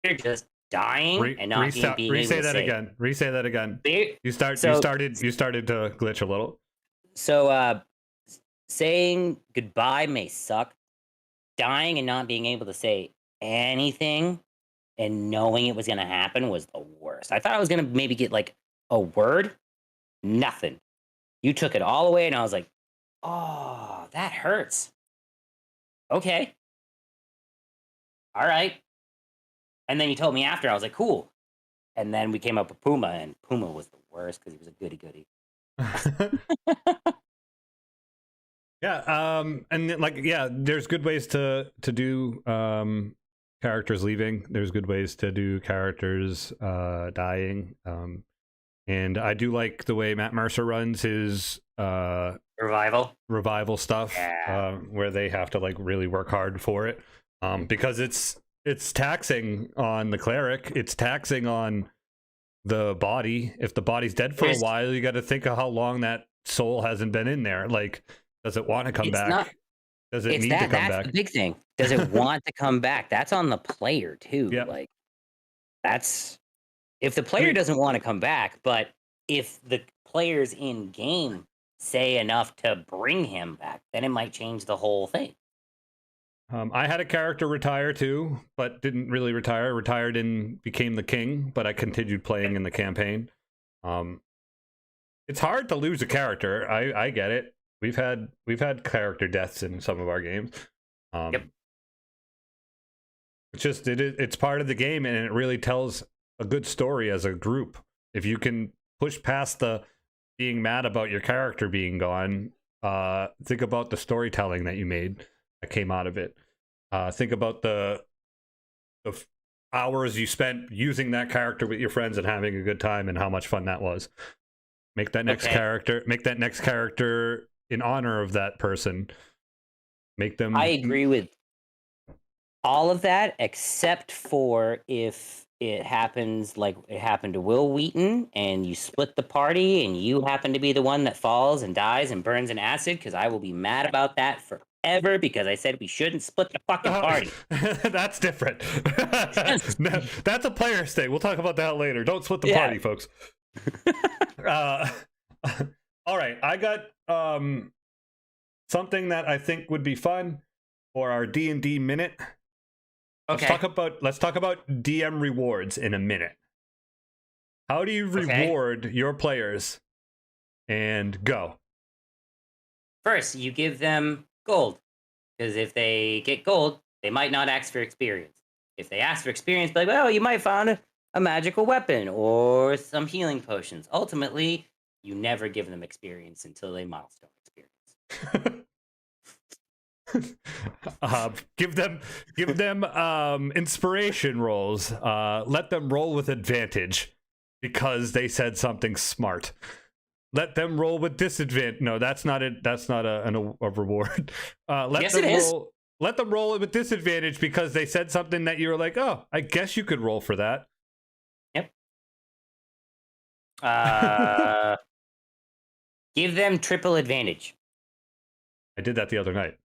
you're just dying and not being able to say that again. Re-say that again. You started to glitch a little. So saying goodbye may suck. Dying and not being able to say anything and knowing it was going to happen was the worst. I thought I was going to maybe get like a word. Nothing. You took it all away, and I was like, oh, that hurts. Okay. All right. And then you told me after, I was like, cool. And then we came up with Puma, and Puma was the worst because he was a goody-goody. Yeah, and there's good ways to do characters leaving. There's good ways to do characters dying. And I do like the way Matt Mercer runs his revival stuff, where they have to like really work hard for it, because it's taxing on the cleric. It's taxing on the body. If the body's dead for a while, you got to think of how long that soul hasn't been in there. Like, does it want to come back? Does it need to come back? That's the big thing. Does it want to come back? That's on the player too. Yeah. Like, that's if the player doesn't want to come back, but if the players in game say enough to bring him back, then it might change the whole thing. I had a character retire too, but didn't really retire. Retired and became the king, but I continued playing in the campaign. It's hard to lose a character. I get it. We've had character deaths in some of our games. Yep. It's part of the game, and it really tells a good story as a group. If you can push past the being mad about your character being gone, think about the storytelling that you made that came out of it. Think about the hours you spent using that character with your friends and having a good time, and how much fun that was. Make that next character in honor of that person. Make them. I agree with all of that, except for if it happens like it happened to Will Wheaton, and you split the party, and you happen to be the one that falls and dies and burns in acid, because I will be mad about that ever because I said we shouldn't split the fucking party. That's different. No, that's a player's thing. We'll talk about that later. Don't split the party, folks. All right, I got something that I think would be fun for our D&D minute. Okay. Let's talk about DM rewards in a minute. How do you reward your players? And go. First, you give them gold. Because if they get gold, they might not ask for experience. If they ask for experience, be like, well, you might find a magical weapon or some healing potions. Ultimately, you never give them experience until they milestone experience. Give them inspiration rolls. Let them roll with advantage because they said something smart. Let them roll with disadvantage. No, that's not it. That's not a reward. Yes, it is. Let them roll with disadvantage because they said something that you were like, oh, I guess you could roll for that. Yep. Give them triple advantage. I did that the other night.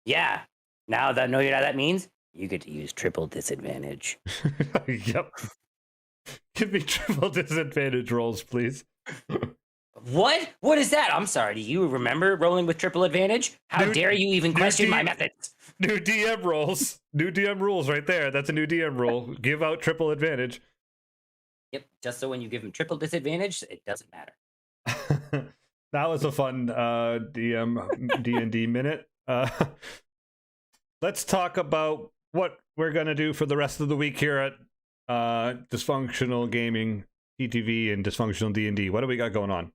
Yeah. Now that know you know that means you get to use triple disadvantage. Yep. Give me triple disadvantage rolls, please. What? What is that? I'm sorry. Do you remember rolling with triple advantage? How dare you even question my methods? New DM rolls. New DM rules right there. That's a new DM rule. Give out triple advantage. Yep. Just so when you give them triple disadvantage, it doesn't matter. That was a fun D&D minute. Let's talk about what we're going to do for the rest of the week here at Dysfunctional Gaming, TTV, and Dysfunctional D&D. What do we got going on?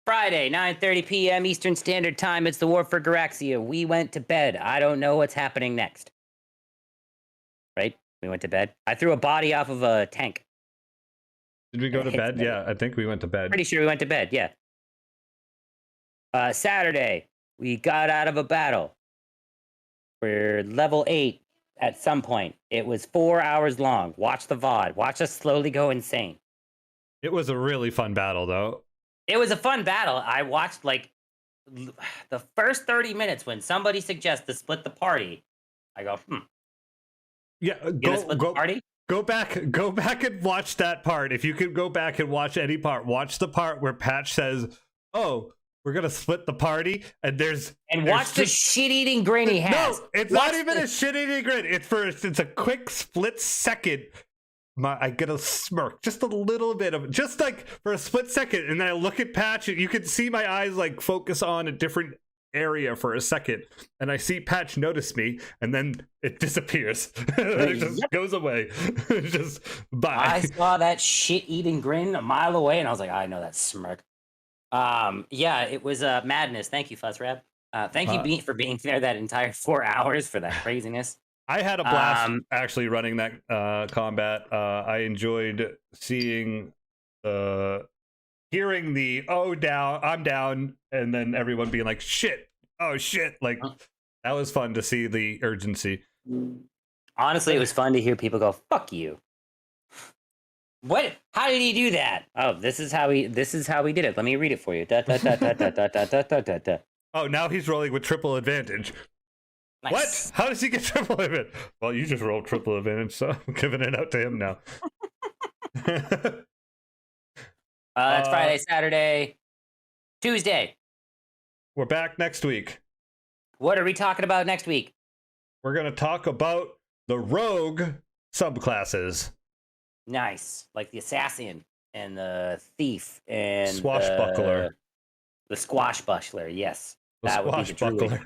Friday, 9:30 p.m. Eastern Standard Time. It's the War for Garaxia. We went to bed. I don't know what's happening next. Right? We went to bed. I threw a body off of a tank. Did we go to bed? Yeah, I think we went to bed. Pretty sure we went to bed, yeah. Saturday, we got out of a battle. We're level 8 at some point. It was 4 hours long. Watch the VOD. Watch us slowly go insane. It was a really fun battle, though. It was a fun battle. I watched, like, the first 30 minutes when somebody suggests to split the party. I go, Yeah, party? Go back and watch that part. If you could go back and watch any part, watch the part where Patch says, "Oh, we're gonna split the party," and watch the shit-eating grin he has. No, it's not even a shit-eating grin. It's a quick split second. I get a smirk, just a little bit of, just like for a split second, and then I look at Patch, and you can see my eyes like focus on a different area for a second, and I see Patch notice me, and then it disappears. It just goes away. Just bye. I saw that shit-eating grin a mile away, and I was like, I know that smirk. Yeah, it was madness. Thank you, Fuzzrab. Thank you for being there that entire 4 hours for that craziness. I had a blast actually running that combat. I enjoyed seeing hearing the I'm down, and then everyone being like, shit, oh shit. Like, that was fun to see the urgency. Honestly, it was fun to hear people go, fuck you. What? How did he do that? Oh, this is how he did it. Let me read it for you. Da, da, da, da, da, da, da, da, da, da. Oh, now he's rolling with triple advantage. Nice. What? How does he get triple advantage? Well, you just rolled triple advantage, so I'm giving it out to him now. That's Friday, Saturday, Tuesday. We're back next week. What are we talking about next week? We're going to talk about the rogue subclasses. Nice. Like the assassin and the thief and swashbuckler. The squashbuckler, yes. That would be the druid.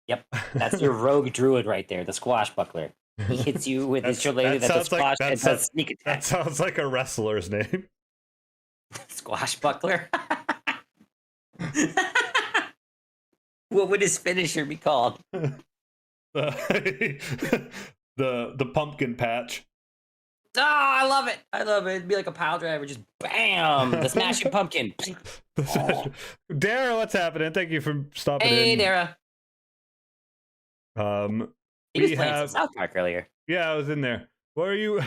Yep. That's your rogue druid right there, the squashbuckler. He hits you with his shillelagh that's a squash and does sneak attack. That sounds like a wrestler's name. Squashbuckler? What would his finisher be called? The pumpkin patch. Oh, I love it. I love it. It'd be like a pile driver, just bam, the smashing pumpkin. Dara, what's happening? Thank you for stopping in. Hey, Dara. He was playing some South Park earlier. Yeah, I was in there. What are you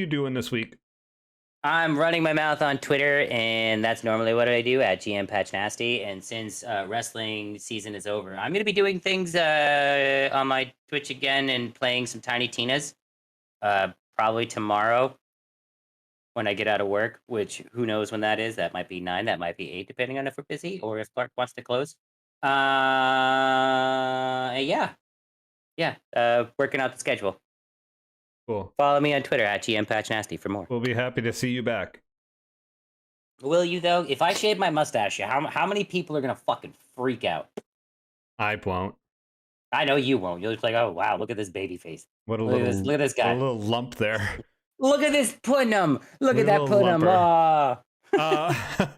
doing this week? I'm running my mouth on Twitter, and that's normally what I do at GM Patch Nasty. And since wrestling season is over, I'm going to be doing things on my Twitch again and playing some Tiny Tinas. Probably tomorrow when I get out of work, which who knows when that is. That might be 9, that might be 8, depending on if we're busy or if Clark wants to close. Yeah. Working out the schedule. Cool. Follow me on Twitter at GM Patch Nasty for more. We'll be happy to see you back. Will you though? If I shave my mustache, how many people are gonna fucking freak out? I won't. I know you won't. You'll just be like, oh wow, look at this baby face. What a Look little at this guy. A little lump there. Look at this punim. Look at that Little punim. lumper.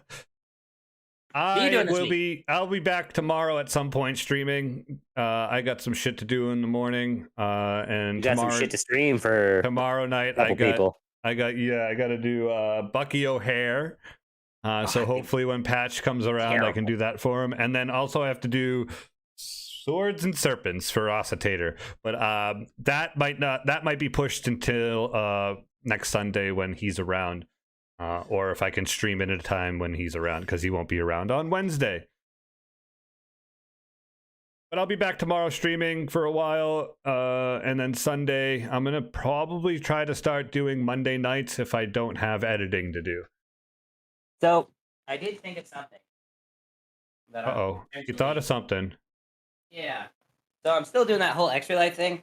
I'll be back tomorrow at some point streaming. I got some shit to do in the morning. And you got some shit to stream for tomorrow night. I got to do Bucky O'Hare. So hopefully when Patch comes around, I can do that for him. And then also I have to do Swords and Serpents for Ossitator. But that might be pushed until next Sunday when he's around. Or if I can stream it at a time when he's around, because he won't be around on Wednesday. But I'll be back tomorrow streaming for a while. And then Sunday, I'm going to probably try to start doing Monday nights if I don't have editing to do. So, I did think of something. Uh-oh. You thought of something. Yeah. So, I'm still doing that whole Extra Life thing.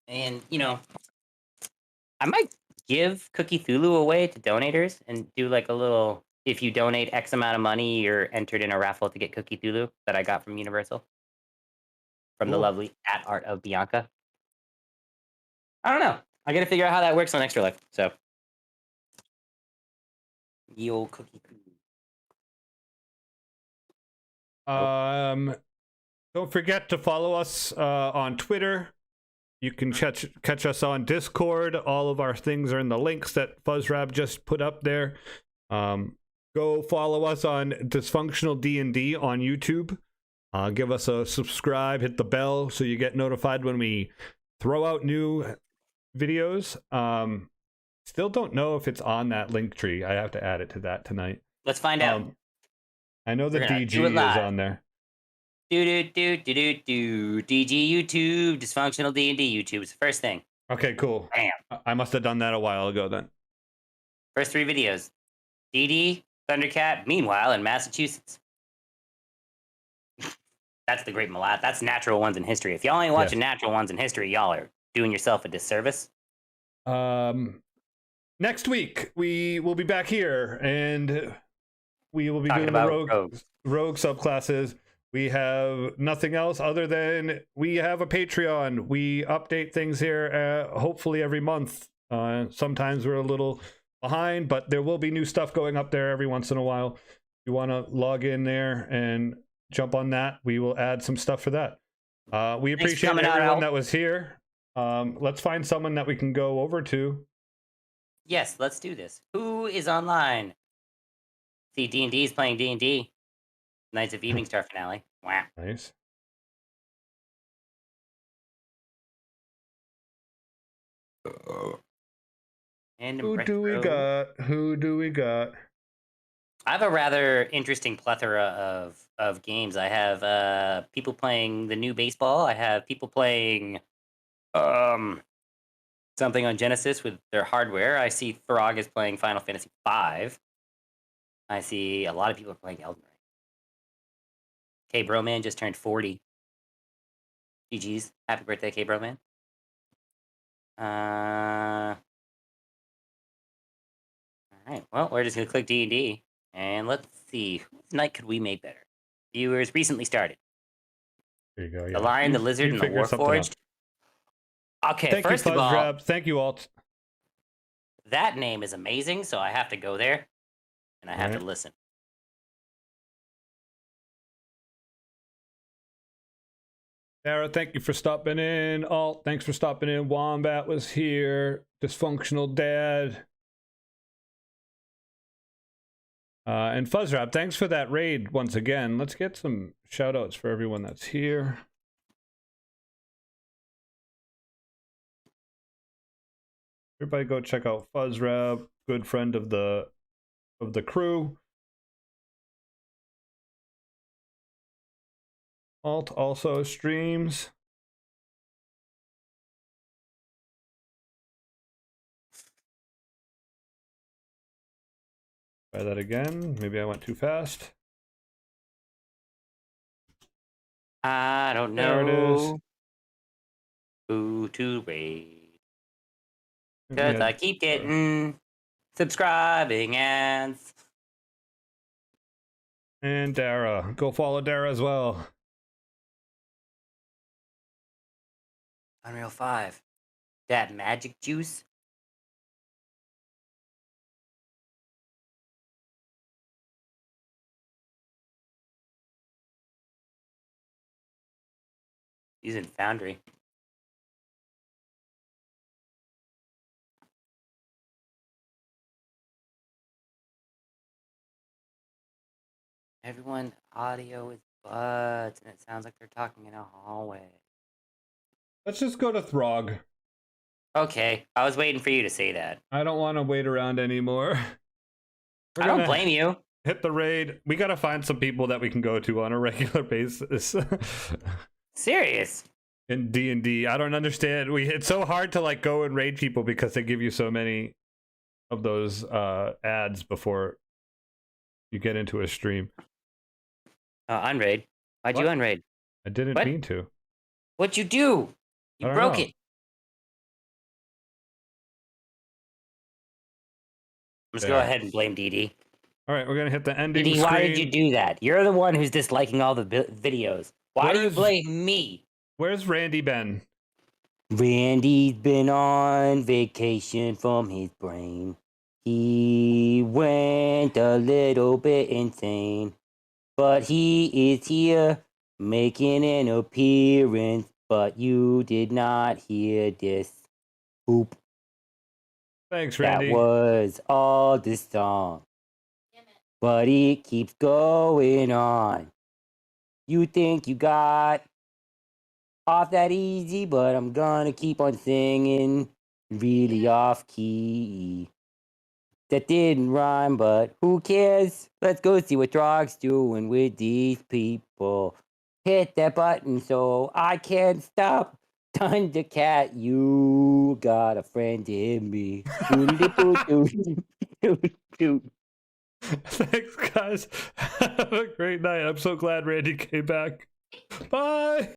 And, I might give Cookie Thulu away to donators and do like a little, if you donate X amount of money, you're entered in a raffle to get Cookie Thulu that I got from Universal. From the lovely at Art of Bianca. I don't know. I gotta figure out how that works on Extra Life. So, ye old Cookie Thulu. Don't forget to follow us on Twitter. You can catch us on Discord. All of our things are in the links that Fuzzrab just put up there. Go follow us on Dysfunctional D&D on YouTube. Give us a subscribe, hit the bell so you get notified when we throw out new videos. Still don't know if it's on that link tree. I have to add it to that tonight. Let's find out. I know the DG is on there. DG YouTube, Dysfunctional D&D YouTube is the first thing. Okay, cool. Bam. I must have done that a while ago then. First 3 videos. DD, Thundercat, meanwhile in Massachusetts. That's the great Malat. That's natural ones in history. If y'all ain't watching natural ones in history, y'all are doing yourself a disservice. Next week we will be back here and we will be talking doing about rogue subclasses. We have nothing else other than we have a Patreon. We update things here hopefully every month. Sometimes we're a little behind, but there will be new stuff going up there every once in a while. If you want to log in there and jump on that, we will add some stuff for that. We appreciate everyone that was here. Let's find someone that we can go over to. Yes, let's do this. Who is online? See, D&D is playing D&D. Knights of Evening Star finale. Wow. Nice. And Who do we got? I have a rather interesting plethora of games. I have people playing the new baseball. I have people playing something on Genesis with their hardware. I see Throg is playing Final Fantasy V. I see a lot of people are playing Elden Ring. K Broman just turned 40. GG's. Happy birthday, K Broman. All right. Well, we're just gonna click D&D and let's see whose night could we make better. Viewers recently started. There you go. Yeah. The Lion, the Lizard, and the Warforged. Okay, first of all, thank you, Alt. That name is amazing, so I have to go there and I have to listen. Sarah, thank you for stopping in. Alt, thanks for stopping in. Wombat was here. Dysfunctional Dad. And Fuzzrap, thanks for that raid once again. Let's get some shout outs for everyone that's here. Everybody go check out Fuzzrap. good friend of the crew. Alt also streams. Try that again. Maybe I went too fast. I don't know. There it is. Who to raid? Because I keep getting subscribing ads. And Dara. Go follow Dara as well. Unreal 5. That magic juice? Using Foundry. Everyone audio is buds, and it sounds like they're talking in a hallway. Let's just go to Throg. Okay, I was waiting for you to say that. I don't want to wait around anymore. I don't blame you. Hit the raid. We gotta find some people that we can go to on a regular basis. Serious. In D&D, I don't understand. It's so hard to like go and raid people because they give you so many of those ads before you get into a stream. Unraid. Why'd you unraid? I didn't mean to. What'd you do? You broke it. I'm just go ahead and blame DD. All right, we're gonna hit the ending DD, screen. why did you do that? You're the one who's disliking all the videos. Why do you blame me? Where's Randy been? Randy's been on vacation from his brain. He went a little bit insane. But he is here making an appearance. But you did not hear this. Boop. Thanks, Randy. That was all the song. But it keeps going on. You think you got off that easy, but I'm gonna keep on singing really off key. That didn't rhyme, but who cares? Let's go see what Drog's doing with these people. Hit that button so I can't stop. Thundercat, you got a friend in me. Thanks, guys. Have a great night. I'm so glad Randy came back. Bye.